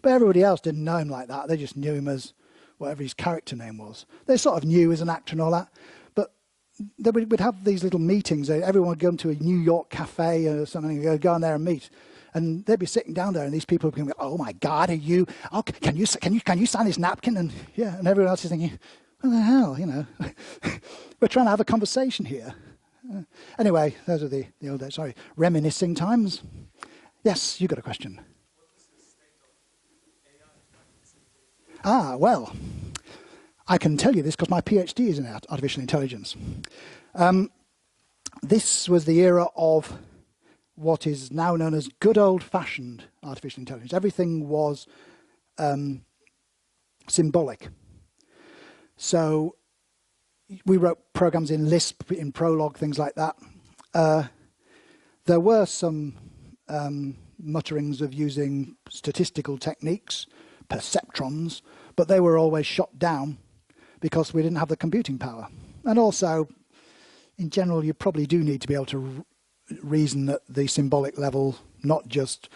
But everybody else didn't know him like that. They just knew him as whatever his character name was. They sort of knew as an actor and all that. But we'd have these little meetings. Everyone would go into a New York cafe or something, and go in there and meet. And they'd be sitting down there, and these people would be going, "Oh my God, are you? Oh, can you sign this napkin?" And yeah, and everyone else is thinking, "What the hell, you know? We're trying to have a conversation here." Anyway, those are the old days. Sorry, reminiscing times. Yes, you got a question. Well, I can tell you this because my PhD is in artificial intelligence. This was the era of what is now known as good old-fashioned artificial intelligence. Everything was symbolic. So we wrote programs in Lisp, in Prolog, things like that. There were some mutterings of using statistical techniques, perceptrons, but they were always shot down because we didn't have the computing power. And also, in general, you probably do need to be able to reason at the symbolic level, not just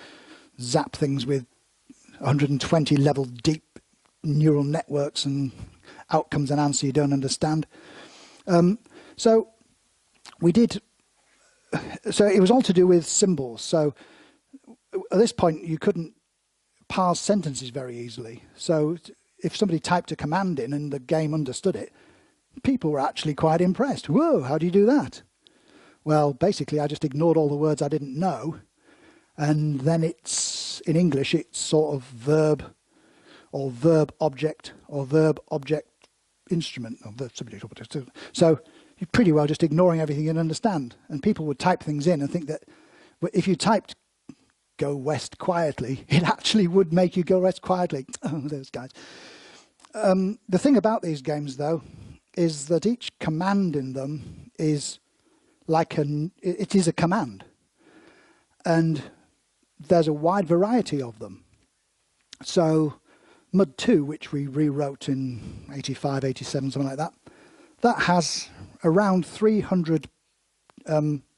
zap things with 120 level deep neural networks and outcomes and answer you don't understand. So it was all to do with symbols. So at this point, you couldn't parse sentences very easily. So if somebody typed a command in and the game understood it, people were actually quite impressed. Whoa, how do you do that? Well, basically, I just ignored all the words I didn't know, and then it's, in English, it's sort of verb or verb object or verb object instrument, or verb subject object. So you're pretty well just ignoring everything you understand. And people would type things in and think that if you typed "go west quietly," it actually would make you go west quietly. Oh, those guys. The thing about these games, though, is that each command in them is like it is a command. And there's a wide variety of them. So Mud 2, which we rewrote in 85, 87, something like that, that has around 300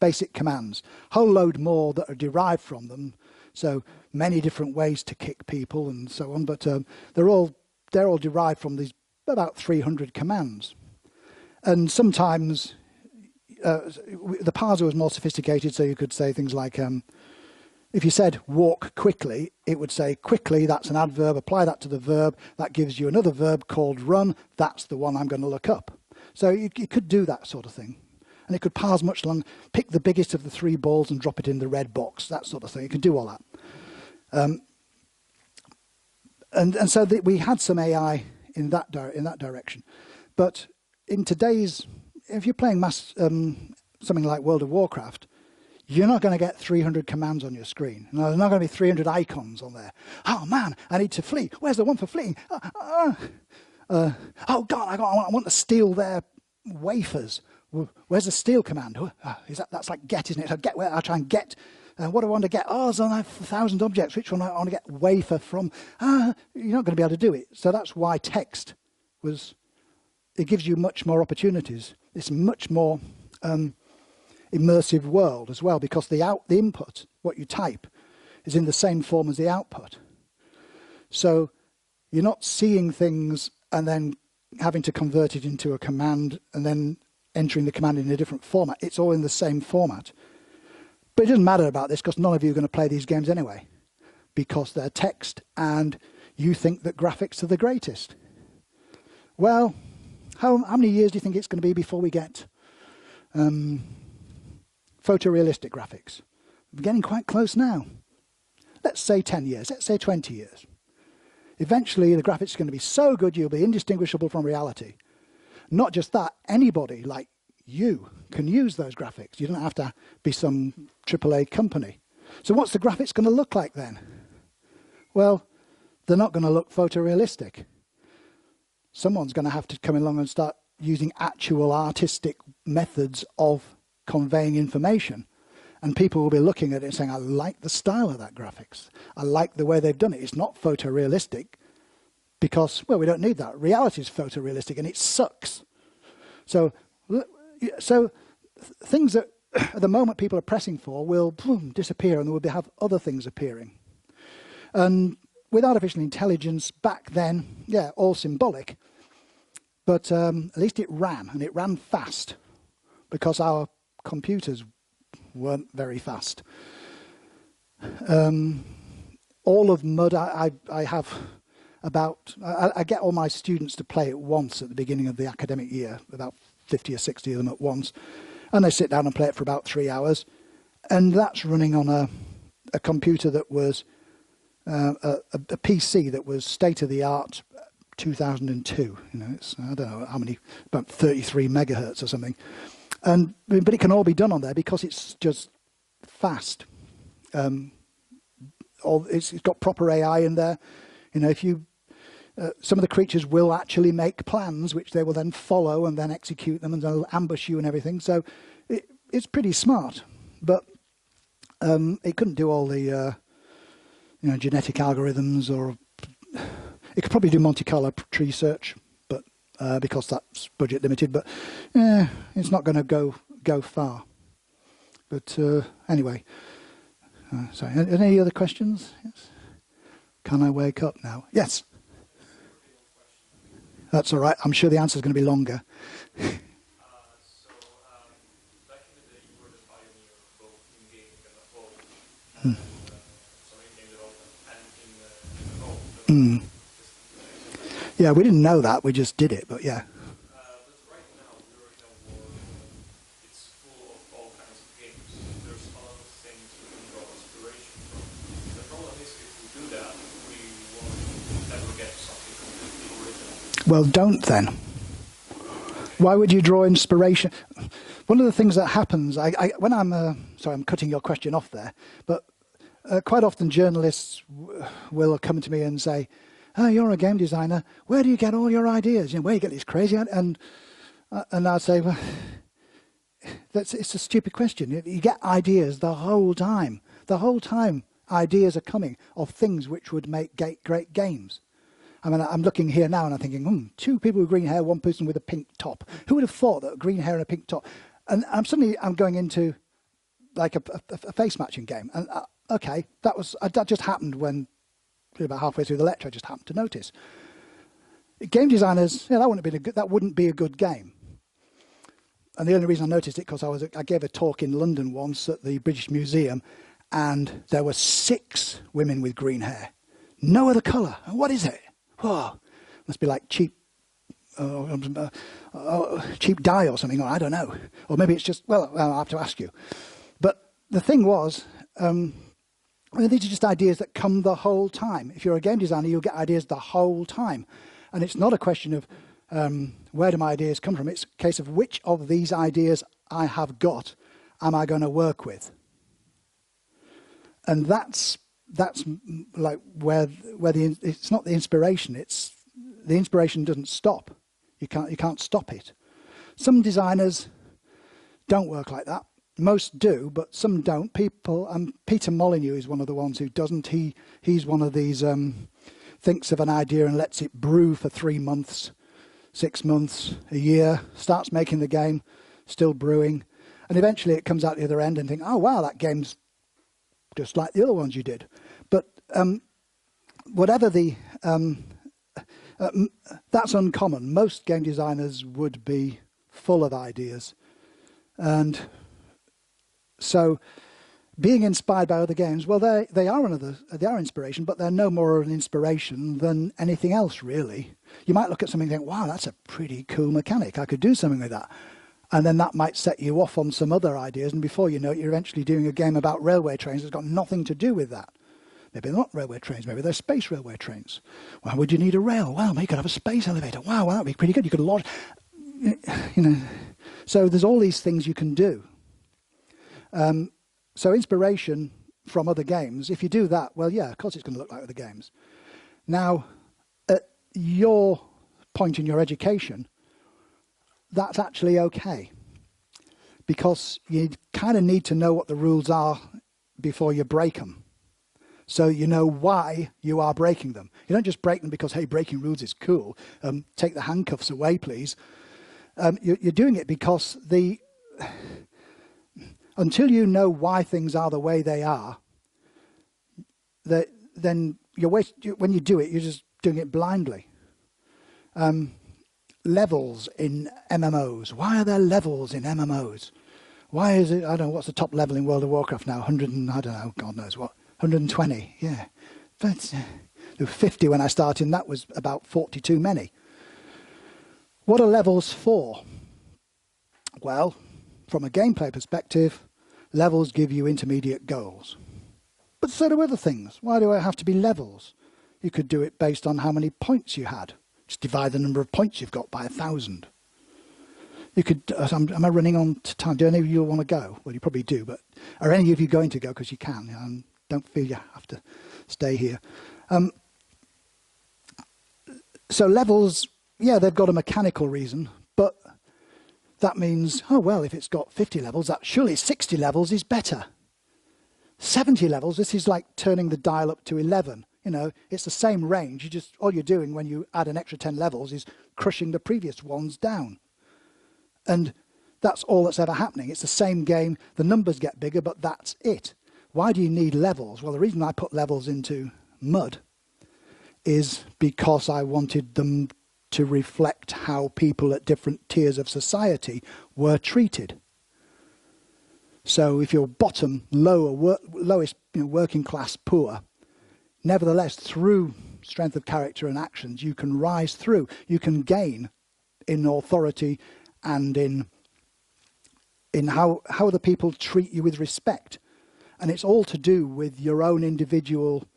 basic commands, whole load more that are derived from them. So many different ways to kick people and so on, but they're all derived from these about 300 commands. And sometimes the parser was more sophisticated, so you could say things like, if you said "walk quickly," it would say "quickly," that's an adverb, apply that to the verb, that gives you another verb called "run," that's the one I'm going to look up. So you could do that sort of thing. And it could parse much longer, pick the biggest of the 3 balls and drop it in the red box, that sort of thing. You could do all that. And so we had some AI in that direction. But in today's, if you're playing something like World of Warcraft, you're not going to get 300 commands on your screen. No, there's not going to be 300 icons on there. Oh man, I need to flee. Where's the one for fleeing? Oh God, I want to steal their wafers. Where's the steal command? That's like get, isn't it? So get where I try and get. What do I want to get? Oh, so I have 1,000 objects. Which one I want to get wafer from? You're not going to be able to do it. So that's why text it gives you much more opportunities. It's a much more immersive world as well, because the input, what you type, is in the same form as the output. So you're not seeing things and then having to convert it into a command and then entering the command in a different format. It's all in the same format. But it doesn't matter about this because none of you are going to play these games anyway, because they're text and you think that graphics are the greatest. Well, how many years do you think it's going to be before we get photorealistic graphics? We're getting quite close now. Let's say 10 years, let's say 20 years. Eventually the graphics are going to be so good you'll be indistinguishable from reality. Not just that, anybody like you can use those graphics. You don't have to be some AAA company. So what's the graphics going to look like then? Well, they're not going to look photorealistic. Someone's going to have to come along and start using actual artistic methods of conveying information. And people will be looking at it and saying, I like the style of that graphics. I like the way they've done it. It's not photorealistic, because, well, we don't need that. Reality is photorealistic and it sucks. So things that at the moment people are pressing for will boom, disappear, and there will have other things appearing. And with artificial intelligence back then, yeah, all symbolic, but at least it ran, and it ran fast, because our computers weren't very fast. All of Mud, I have about, I get all my students to play it once at the beginning of the academic year, about 50 or 60 of them at once, and they sit down and play it for about 3 hours, and that's running on a computer that was a PC that was state-of-the-art 2002. You know, it's, I don't know how many, about 33 megahertz or something. But it can all be done on there because it's just fast. It's got proper AI in there. You know, if you some of the creatures will actually make plans, which they will then follow and then execute them, and they'll ambush you and everything. So it's pretty smart, but it couldn't do all the genetic algorithms, or it could probably do Monte Carlo tree search, but because that's budget limited. But it's not going to go far. But anyway, sorry. Any other questions? Yes. Can I wake up now? Yes. That's all right. I'm sure the answer is going to be longer. Back in the day, you were the pioneer both in gaming and at home, in game development and in the home. Yeah, we didn't know that. We just did it, but yeah. But right now, we're in a world it's full of all kinds of games. There's a lot of things we can draw inspiration from. The problem is, if we do that, we won't ever get something completely original. Well, don't then. Why would you draw inspiration? One of the things that happens, when sorry, I'm cutting your question off there, but quite often journalists will come to me and say, "Oh, you're a game designer. Where do you get all your ideas? You know, where do you get these crazy?" And I'll say, "Well, it's a stupid question. You get ideas the whole time. The whole time, ideas are coming of things which would make great games." I mean, I'm looking here now and I'm thinking, 2 people with green hair, 1 person with a pink top. Who would have thought that green hair and a pink top? And I'm going into like a face matching game. And okay, that just happened when about halfway through the lecture. I just happened to notice. Game designers, that wouldn't be a good game. And the only reason I noticed it because I gave a talk in London once at the British Museum, and there were 6 women with green hair, no other colour. What is it? Whoa, must be like cheap dye or something, or I don't know. Or maybe it's just, well, I'll have to ask you. But the thing was, these are just ideas that come the whole time. If you're a game designer, you'll get ideas the whole time. And it's not a question of where do my ideas come from. It's a case of which of these ideas I have got am I going to work with. And that's like where it's not the inspiration. It's the inspiration doesn't stop. You can't stop it. Some designers don't work like that. Most do, but some don't. Peter Molyneux is one of the ones who doesn't. He's one of these thinks of an idea and lets it brew for 3 months, 6 months, a year. Starts making the game, still brewing, and eventually it comes out the other end and think, oh wow, that game's just like the other ones you did. But whatever the that's uncommon. Most game designers would be full of ideas, and so being inspired by other games, well, they are inspiration, but they're no more an inspiration than anything else, really. You might look at something and think, wow, that's a pretty cool mechanic. I could do something with that. And then that might set you off on some other ideas, and before you know it, you're eventually doing a game about railway trains that's got nothing to do with that. Maybe they're not railway trains, maybe they're space railway trains. Why would you need a rail? Well, you could have a space elevator. Wow, well, that'd be pretty good. You could launch, So there's all these things you can do. So inspiration from other games, if you do that, well, yeah, of course it's going to look like other games. Now, at your point in your education, that's actually okay, because you kind of need to know what the rules are before you break them. So you know why you are breaking them. You don't just break them because, hey, breaking rules is cool. Take the handcuffs away, please. You're doing it because until you know why things are the way they are, then when you do it, you're just doing it blindly. Levels in MMOs. Why are there levels in MMOs? Why is it, I don't know, what's the top level in World of Warcraft now? 100 and, I don't know, God knows what. 120, yeah. But there were 50 when I started, and that was about 40 too many. What are levels for? Well, from a gameplay perspective, levels give you intermediate goals. But so do other things. Why do I have to be levels? You could do it based on how many points you had. Just divide the number of points you've got by 1,000. You could, am I running on to time? Do any of you want to go? Well, you probably do, but are any of you going to go? Because you can. Don't feel you have to stay here. So levels, yeah, they've got a mechanical reason, but that means, oh, well, if it's got 50 levels, that surely 60 levels is better. 70 levels, this is like turning the dial up to 11. You know, it's the same range. All you're doing when you add an extra 10 levels is crushing the previous ones down. And that's all that's ever happening. It's the same game. The numbers get bigger, but that's it. Why do you need levels? Well, the reason I put levels into Mud is because I wanted them to reflect how people at different tiers of society were treated. So if you're bottom, lowest, working class, poor, nevertheless, through strength of character and actions, you can rise through. You can gain in authority and in how the people treat you with respect. And it's all to do with your own individual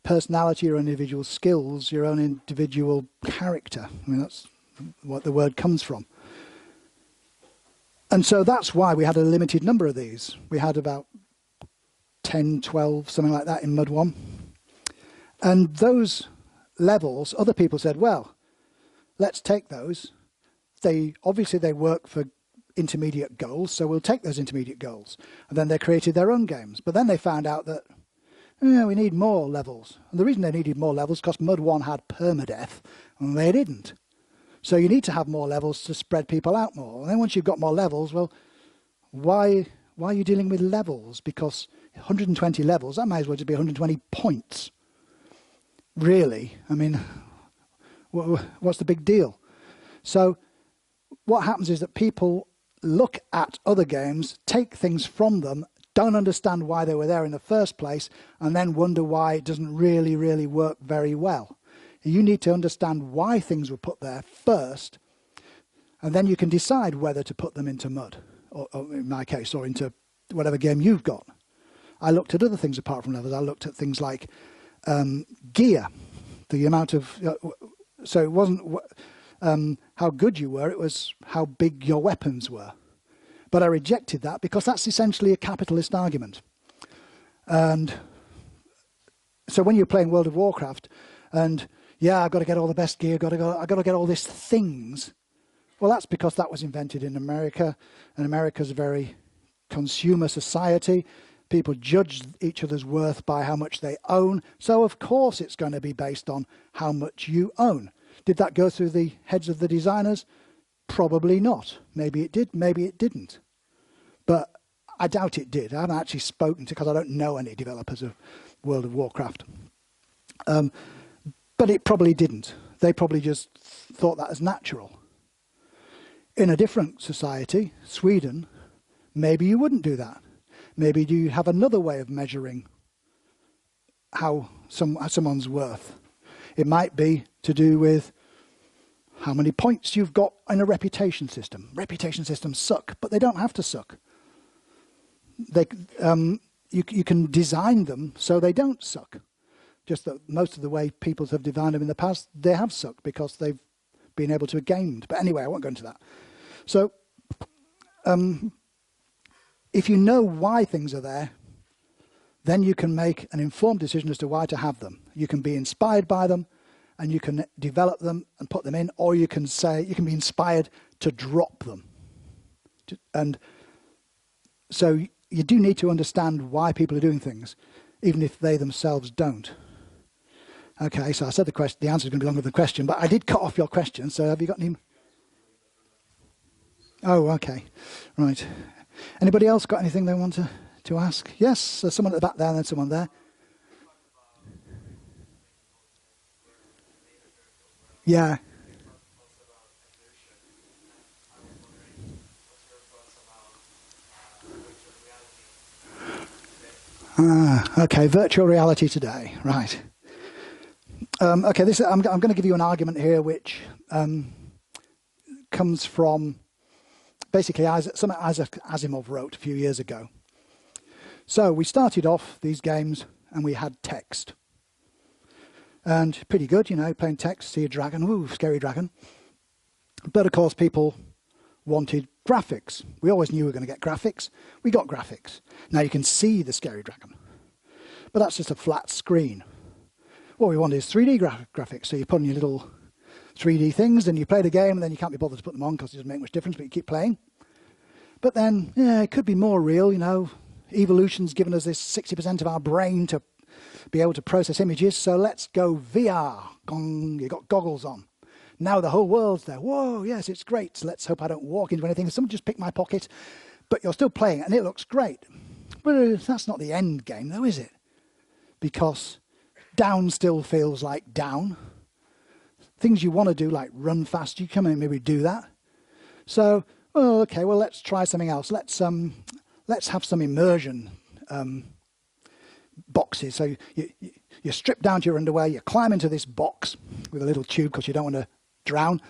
personality, your own individual skills, your own individual character. I mean, that's what the word comes from. And so that's why we had a limited number of these. We had about 10, 12, something like that in Mud 1. And those levels, other people said, well, let's take those. Obviously they work for intermediate goals, so we'll take those intermediate goals. And then they created their own games. But then they found out that we need more levels. And the reason they needed more levels is because Mud 1 had permadeath, and they didn't. So you need to have more levels to spread people out more. And then once you've got more levels, well, why are you dealing with levels? Because 120 levels, that might as well just be 120 points. Really? I mean, what's the big deal? So what happens is that people look at other games, take things from them, don't understand why they were there in the first place, and then wonder why it doesn't really, really work very well. You need to understand why things were put there first, and then you can decide whether to put them into Mud, or in my case, or into whatever game you've got. I looked at other things apart from levels. I looked at things like gear, the amount of... so it wasn't how good you were, it was how big your weapons were. But I rejected that because that's essentially a capitalist argument. And so when you're playing World of Warcraft, and yeah, I've got to get all the best gear, I've got to get all these things. Well, that's because that was invented in America, and America's a very consumer society. People judge each other's worth by how much they own. So of course it's going to be based on how much you own. Did that go through the heads of the designers? Probably not. Maybe it did, maybe it didn't. But I doubt it did. I haven't actually spoken to, because I don't know any developers of World of Warcraft. But it probably didn't. They probably just thought that as natural. In a different society, Sweden, maybe you wouldn't do that. Maybe you have another way of measuring how someone's worth. It might be to do with how many points you've got in a reputation system. Reputation systems suck, but they don't have to suck. You can design them so they don't suck. Just that most of the way people have designed them in the past, they have sucked because they've been able to be gamed. But anyway, I won't go into that. So if you know why things are there, then you can make an informed decision as to why to have them. You can be inspired by them, and you can develop them and put them in, or you can be inspired to drop them. And so you do need to understand why people are doing things. even if they themselves don't. Okay, so I said the answer is going to be longer than the question, but I did cut off your question, so have you got any? Oh, okay, right. Anybody else got anything they want to ask? Yes, there's someone at the back there and then someone there. Yeah. Okay, virtual reality today, right. Okay, I'm going to give you an argument here which comes from basically something Isaac Asimov wrote a few years ago. So we started off these games and we had text. And pretty good, you know, playing text, see a dragon, ooh, scary dragon. But of course people wanted graphics. We always knew we were going to get graphics. We got graphics. Now you can see the scary dragon. But that's just a flat screen. What we want is 3D graphics. So you put on your little 3D things and you play the game and then you can't be bothered to put them on because it doesn't make much difference, but you keep playing. But then, yeah, it could be more real, you know. Evolution's given us this 60% of our brain to be able to process images, so let's go VR. Gong, you got goggles on. Now the whole world's there. Whoa, yes, it's great. So let's hope I don't walk into anything. Someone just picked my pocket, but you're still playing it and it looks great. But that's not the end game though, is it? Because down still feels like down. Things you want to do, like run fast, you come in and maybe do that. So, oh, okay, well, let's try something else. Let's have some immersion boxes. So you strip down to your underwear, you climb into this box with a little tube because you don't want to drown.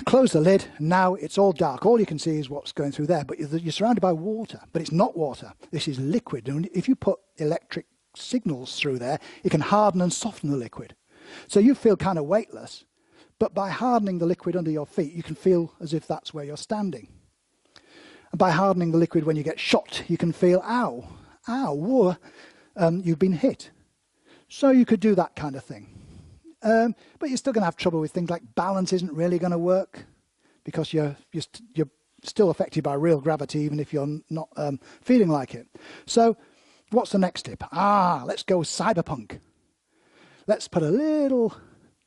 Close the lid, and now it's all dark. All you can see is what's going through there, but you're surrounded by water. But it's not water. This is liquid. And if you put electric signals through there, it can harden and soften the liquid. So you feel kind of weightless, but by hardening the liquid under your feet, you can feel as if that's where you're standing. And by hardening the liquid when you get shot, you can feel, ow, ow, whoa, you've been hit. So you could do that kind of thing. But you're still going to have trouble with things like balance isn't really going to work because you're still affected by real gravity even if you're not feeling like it. So what's the next tip? Let's go cyberpunk. Let's put a little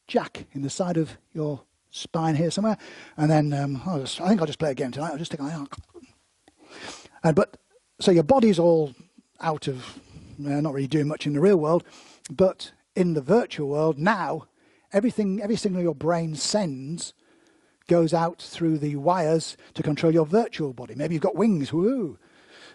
jack in the side of your spine here somewhere, and then I think I'll just play a game tonight. I'll just take my so your body's all out of not really doing much in the real world, but in the virtual world now, every signal your brain sends goes out through the wires to control your virtual body. Maybe you've got wings. Woo!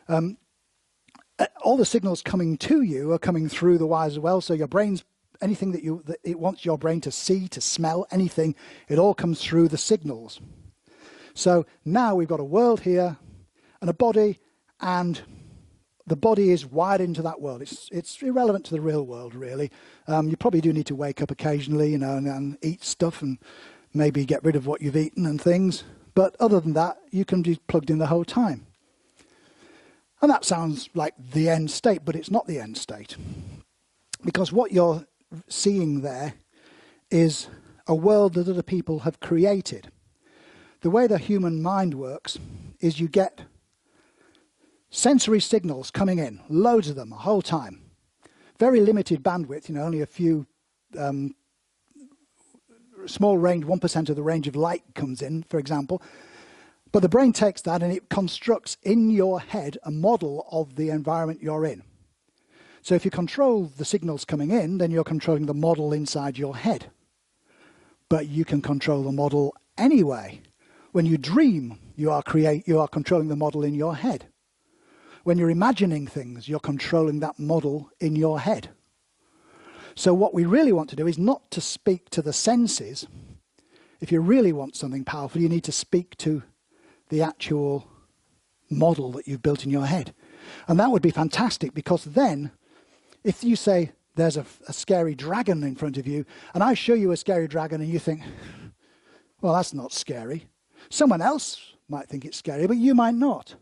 All the signals coming to you are coming through the wires as well. So your brain's anything that it wants your brain to see, to smell, anything, it all comes through the signals. So now we've got a world here and a body, and the body is wired into that world. It's irrelevant to the real world, really. You probably do need to wake up occasionally, you know, and eat stuff and maybe get rid of what you've eaten and things. But other than that, you can be plugged in the whole time. And that sounds like the end state, but it's not the end state. Because what you're seeing there is a world that other people have created. The way the human mind works is you get sensory signals coming in, loads of them, the whole time. Very limited bandwidth, you know, only a few small range, 1% of the range of light comes in, for example. But the brain takes that and it constructs in your head a model of the environment you're in. So if you control the signals coming in, then you're controlling the model inside your head. But you can control the model anyway. When you dream, you are controlling the model in your head. When you're imagining things, you're controlling that model in your head. So what we really want to do is not to speak to the senses. If you really want something powerful, you need to speak to the actual model that you've built in your head. And that would be fantastic, because then if you say there's a scary dragon in front of you, and I show you a scary dragon and you think, well, that's not scary. Someone else might think it's scary, but you might not.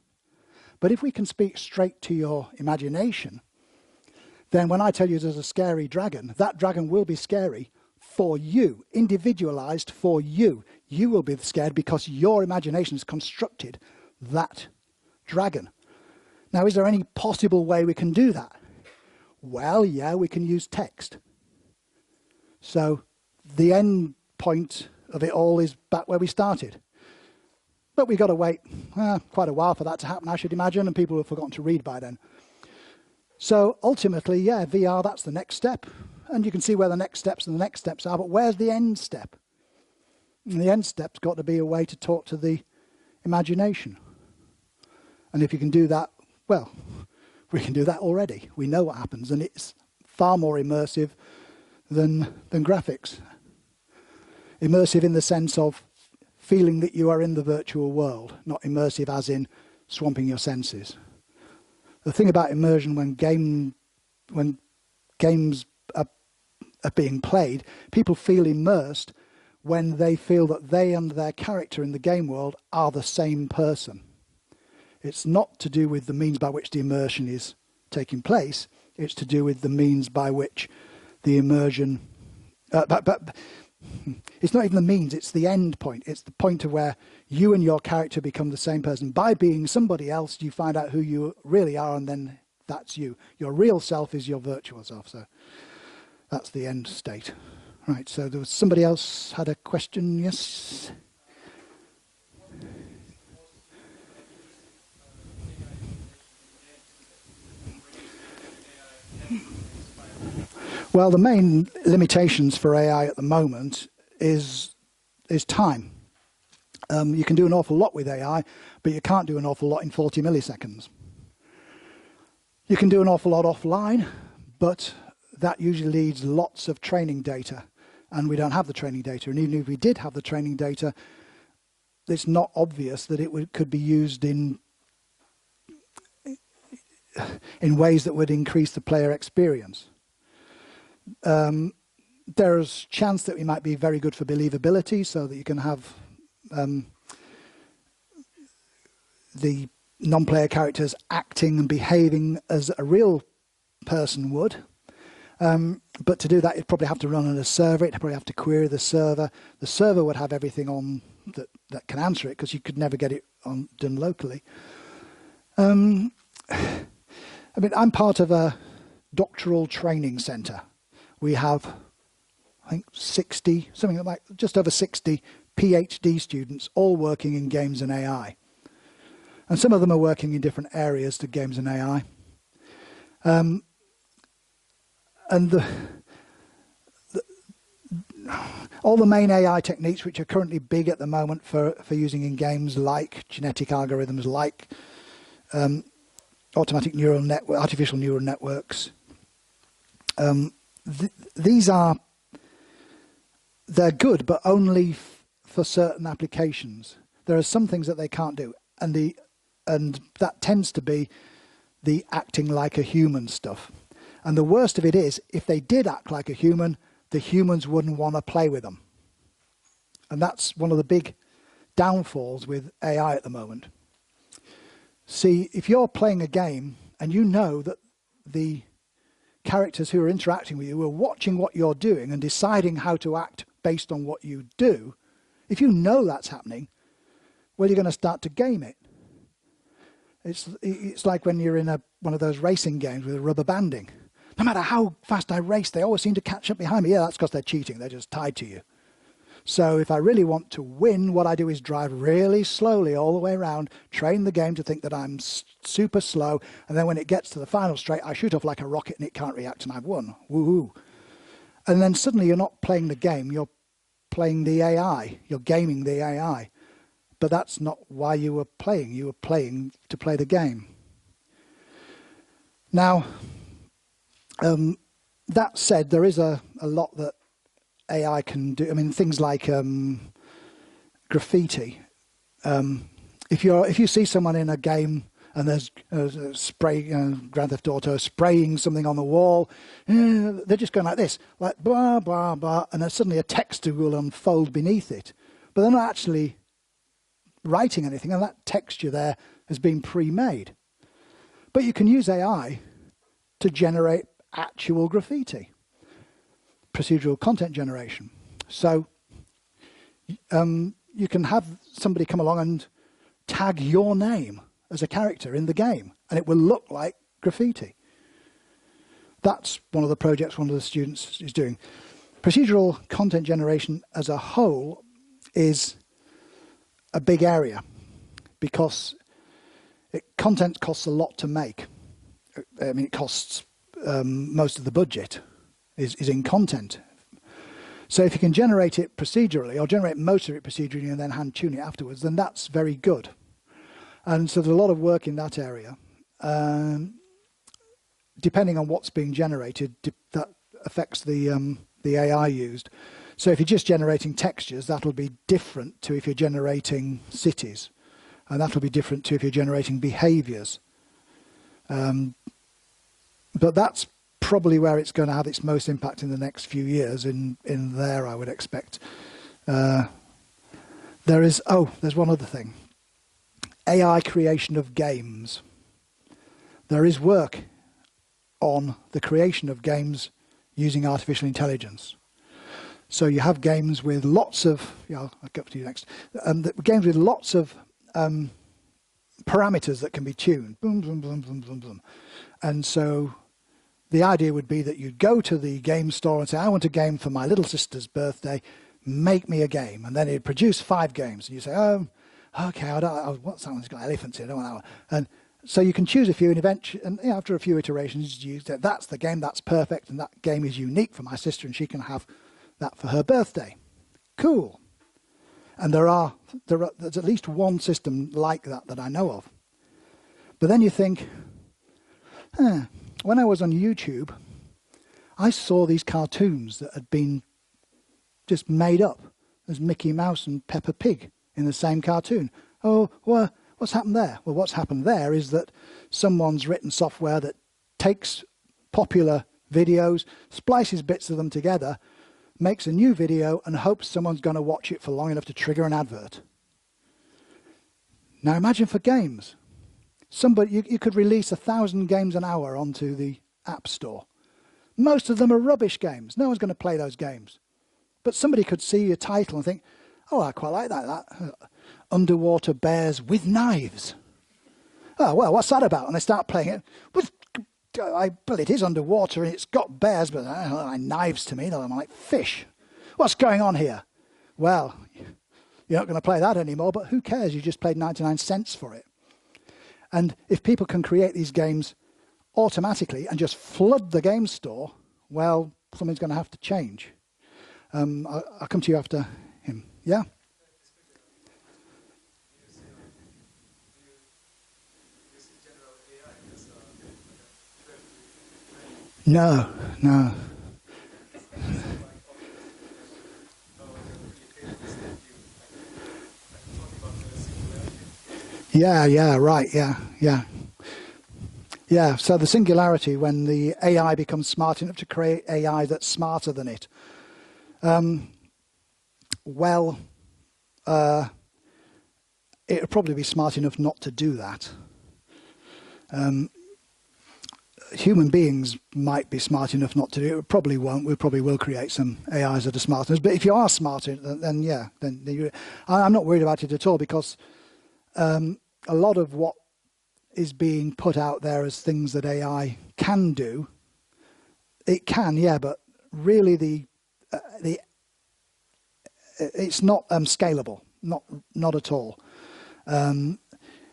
But if we can speak straight to your imagination, then when I tell you there's a scary dragon, that dragon will be scary for you, individualized for you. You will be scared because your imagination has constructed that dragon. Now, is there any possible way we can do that? Well, yeah, we can use text. So the end point of it all is back where we started. But we've got to wait quite a while for that to happen, I should imagine, and people have forgotten to read by then. So ultimately, yeah, VR, that's the next step. And you can see where the next steps and the next steps are, but where's the end step? And the end step's got to be a way to talk to the imagination. And if you can do that, well, we can do that already. We know what happens, and it's far more immersive than graphics. Immersive in the sense of feeling that you are in the virtual world, not immersive as in swamping your senses. The thing about immersion when games are being played, people feel immersed when they feel that they and their character in the game world are the same person. It's not to do with the means by which the immersion is taking place, it's to do with the means by which the immersion... but it's not even the means, it's the end point. It's the point of where you and your character become the same person. By being somebody else, you find out who you really are, and then that's you. Your real self is your virtual self. So that's the end state. Right, so there was somebody else had a question, yes? Well, the main limitations for AI at the moment is time. You can do an awful lot with AI, but you can't do an awful lot in 40 milliseconds. You can do an awful lot offline, but that usually needs lots of training data, and we don't have the training data. And even if we did have the training data, it's not obvious that it could be used in ways that would increase the player experience. There's a chance that we might be very good for believability, so that you can have the non-player characters acting and behaving as a real person would. But to do that, you'd probably have to run on a server. It'd probably have to query the server. The server would have everything on that can answer it, because you could never get it done locally. I mean, I'm part of a doctoral training centre. We have, I think, 60, something like just over 60 PhD students, all working in games and AI. And some of them are working in different areas to games and AI. And all the main AI techniques which are currently big at the moment for using in games, like genetic algorithms, like artificial neural networks, they're good, but only for certain applications. There are some things that they can't do, and that tends to be the acting like a human stuff. And the worst of it is, if they did act like a human, the humans wouldn't want to play with them. And that's one of the big downfalls with AI at the moment. See, if you're playing a game and you know that the characters who are interacting with you are watching what you're doing and deciding how to act based on what you do, if you know that's happening, well, you're going to start to game it. It's like when you're in one of those racing games with rubber banding. No matter how fast I race, they always seem to catch up behind me. Yeah, that's because they're cheating. They're just tied to you. So if I really want to win, what I do is drive really slowly all the way around, train the game to think that I'm super slow, and then when it gets to the final straight, I shoot off like a rocket and it can't react and I've won. Woohoo. And then suddenly you're not playing the game, you're playing the AI. You're gaming the AI. But that's not why you were playing. You were playing to play the game. Now, that said, there is a lot that AI can do. I mean, things like graffiti. If you see someone in a game and there's Grand Theft Auto spraying something on the wall, they're just going like this, like blah blah blah, and then suddenly a text will unfold beneath it. But they're not actually writing anything, and that texture there has been pre-made. But you can use AI to generate actual graffiti. Procedural content generation. So you can have somebody come along and tag your name as a character in the game, and it will look like graffiti. that's one of the projects one of the students is doing. Procedural content generation as a whole is a big area because content costs a lot to make. I mean, it costs most of the budget is in content. So if you can generate it procedurally or generate most of it procedurally and then hand tune it afterwards, then that's very good. And so there's a lot of work in that area. Depending on what's being generated, that affects the AI used. So if you're just generating textures, that'll be different to if you're generating cities. And that'll be different to if you're generating behaviors. But that's probably where it's going to have its most impact in the next few years in there, I would expect. There's one other thing. AI creation of games. There is work on the creation of games using artificial intelligence. So you have games with lots of, I'll get to you next, games with lots of parameters that can be tuned. Boom, boom, boom, boom, boom, boom. And so the idea would be that you'd go to the game store and say, I want a game for my little sister's birthday, make me a game. And then it'd produce 5 games. And you say, oh, okay, what's that one? It's got elephants in it. I don't want that one. And so you can choose a few, and eventually, and after a few iterations, you say, that's the game, that's perfect, and that game is unique for my sister, and she can have that for her birthday. Cool. And there's at least one system like that I know of. But then you think, when I was on YouTube, I saw these cartoons that had been just made up as Mickey Mouse and Peppa Pig in the same cartoon. Oh, well, what's happened there? Well, what's happened there is that someone's written software that takes popular videos, splices bits of them together, makes a new video, and hopes someone's going to watch it for long enough to trigger an advert. Now imagine for games. You could release 1,000 games an hour onto the App Store. Most of them are rubbish games. No one's going to play those games. But somebody could see your title and think, oh, I quite like that. Underwater bears with knives. Oh, well, what's that about? And they start playing it. Well, it is underwater and it's got bears, but they don't look like knives to me. They look like fish. What's going on here? Well, you're not going to play that anymore, but who cares? You just paid 99 cents for it. And if people can create these games automatically and just flood the game store, well, something's going to have to change. I'll come to you after him. Yeah? No. Yeah, right, yeah. So the singularity, when the AI becomes smart enough to create AI that's smarter than it. It would probably be smart enough not to do that. Human beings might be smart enough not to do it. It probably won't. We probably will create some AIs that are smarter. But if you are smarter, then yeah. I'm not worried about it at all, because a lot of what is being put out there as things that AI can do, it can, yeah, but really it's not scalable, not at all.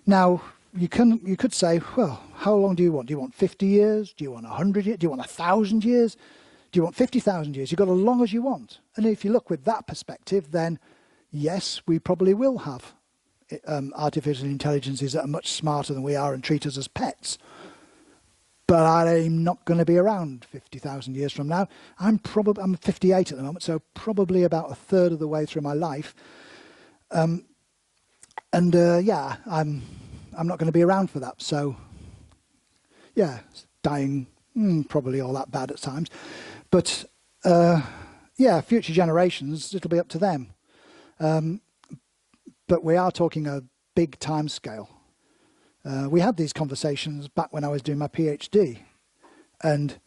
Now you could say, well, how long do you want? Do you want 50 years? Do you want 100 years? Do you want 1,000 years? Do you want 50,000 years? You've got as long as you want. And if you look with that perspective, then yes, we probably will have artificial intelligences that are much smarter than we are and treat us as pets. But I'm not going to be around 50,000 years from now. I'm 58 at the moment, so probably about a third of the way through my life. Yeah, I'm not going to be around for that. So yeah, dying, probably all that bad at times. But yeah, future generations, it'll be up to them. But we are talking a big time scale. We had these conversations back when I was doing my PhD, and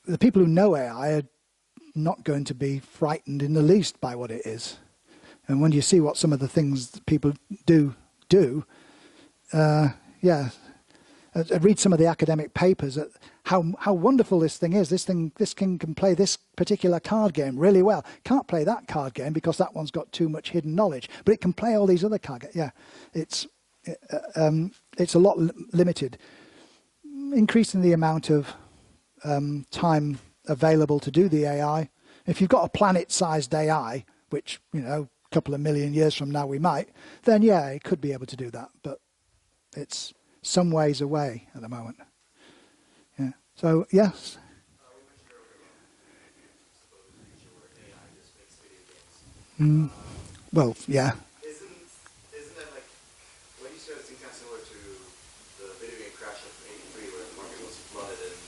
the people who know AI are not going to be frightened in the least by what it is. And when you see what some of the things that people do, yeah, read some of the academic papers. how wonderful this thing is. This thing can play this particular card game really well. Can't play that card game because that one's got too much hidden knowledge, but it can play all these other card games. Yeah, it's a lot limited. Increasing the amount of time available to do the AI. If you've got a planet-sized AI, which, you know, a couple of million years from now we might, then yeah, it could be able to do that, but it's some ways away at the moment. Yeah. So yes. Well, yeah. Isn't that like when you said it seems kind of similar to the video game crash of '83 where the market was flooded and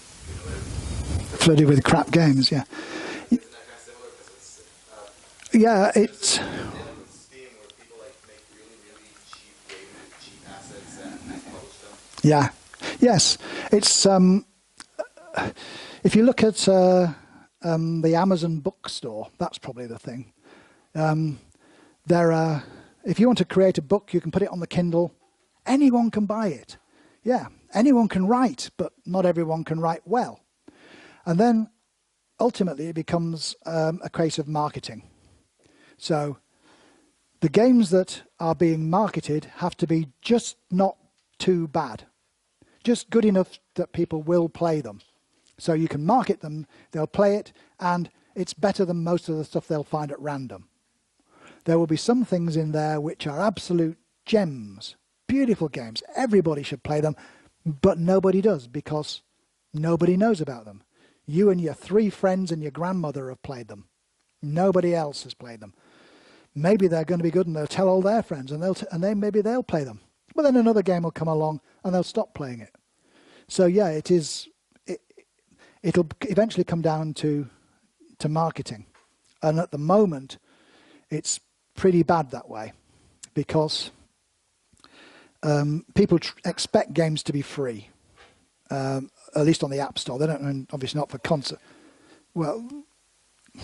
Flooded with crap games, yeah. Isn't that kind of similar because it's Yeah, it's. with Steam where people like make really cheap games with cheap assets and publish them. Yeah. Yes. It's if you look at the Amazon bookstore, that's probably the thing. If you want to create a book, you can put it on the Kindle. Anyone can buy it. Yeah, anyone can write, but not everyone can write well. And then ultimately it becomes a case of marketing. So the games that are being marketed have to be just not too bad. Just good enough that people will play them. So you can market them, they'll play it, and it's better than most of the stuff they'll find at random. There will be some things in there which are absolute gems, beautiful games. Everybody should play them, but nobody does because nobody knows about them. You and your 3 friends and your grandmother have played them. Nobody else has played them. Maybe they're going to be good and they'll tell all their friends and then maybe they'll play them. But then another game will come along and they'll stop playing it. So yeah, it'll eventually come down to marketing. And at the moment, it's pretty bad that way because people expect games to be free, at least on the App Store. They don't, and obviously not for concert. Well, And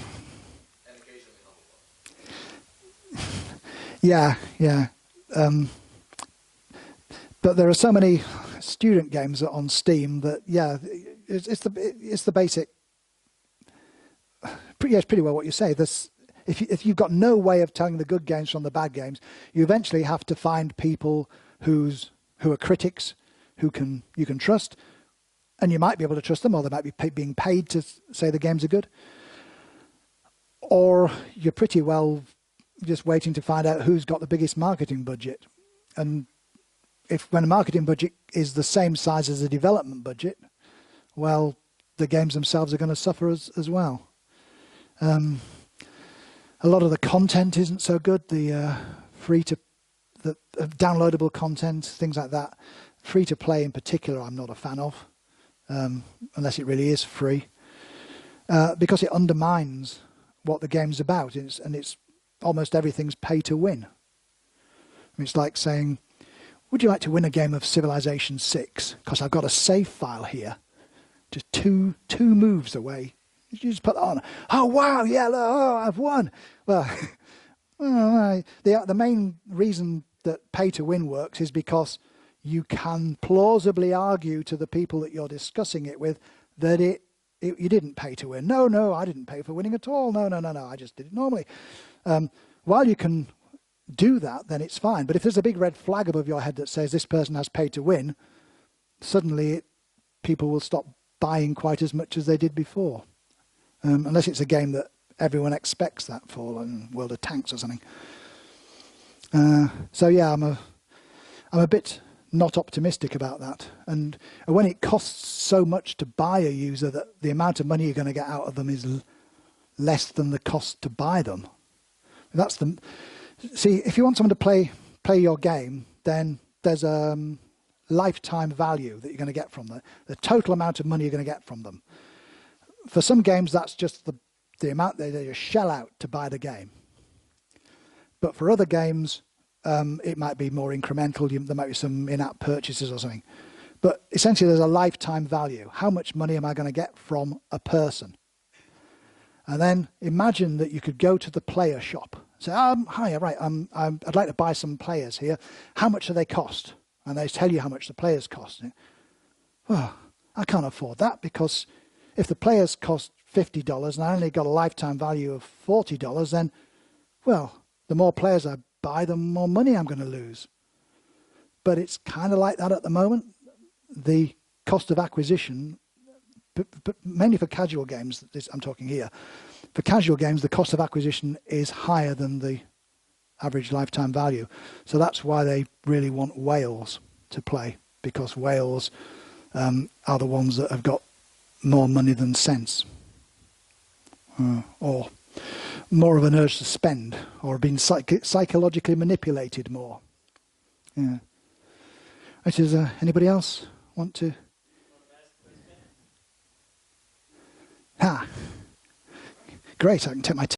occasionally not. yeah. But there are so many student games on Steam that yeah, it's the basic. It's pretty well what you say. If you've got no way of telling the good games from the bad games, you eventually have to find people who are critics, you can trust, and you might be able to trust them, or they might be being paid to say the games are good. Or you're pretty well just waiting to find out who's got the biggest marketing budget. And when a marketing budget is the same size as a development budget, well, the games themselves are going to suffer as well. A lot of the content isn't so good. The downloadable content, things like that. Free to play in particular, I'm not a fan of, unless it really is free, because it undermines what the game's about. And it's almost everything's pay to win. I mean, it's like saying, would you like to win a game of Civilization 6? Because I've got a save file here, just two moves away. You just put that on. Oh, wow, yeah, oh, I've won. Well, the main reason that pay to win works is because you can plausibly argue to the people that you're discussing it with that you didn't pay to win. No, I didn't pay for winning at all. No, I just did it normally. While you can do that, then it's fine. But if there's a big red flag above your head that says this person has paid to win, suddenly people will stop buying quite as much as they did before. Unless it's a game that everyone expects that for, like World of Tanks or something. So yeah, I'm a bit not optimistic about that. And when it costs so much to buy a user that the amount of money you're going to get out of them is less than the cost to buy them. See, if you want someone to play your game, then there's a lifetime value that you're going to get from the total amount of money you're going to get from them. For some games, that's just the amount they shell out to buy the game. But for other games, it might be more incremental. There might be some in-app purchases or something. But essentially, there's a lifetime value. How much money am I going to get from a person? And then imagine that you could go to the player shop. Say, hi, right, I'd like to buy some players here. How much do they cost? And they tell you how much the players cost. Well, I can't afford that, because if the players cost $50 and I only got a lifetime value of $40, then, well, the more players I buy, the more money I'm going to lose. But it's kind of like that at the moment. The cost of acquisition, but mainly for casual games, I'm talking here, for casual games, the cost of acquisition is higher than the average lifetime value. So that's why they really want whales to play, because whales are the ones that have got more money than sense, or more of an urge to spend, or been psychologically manipulated more. Yeah. Right, is anybody else want to? Great, I can take my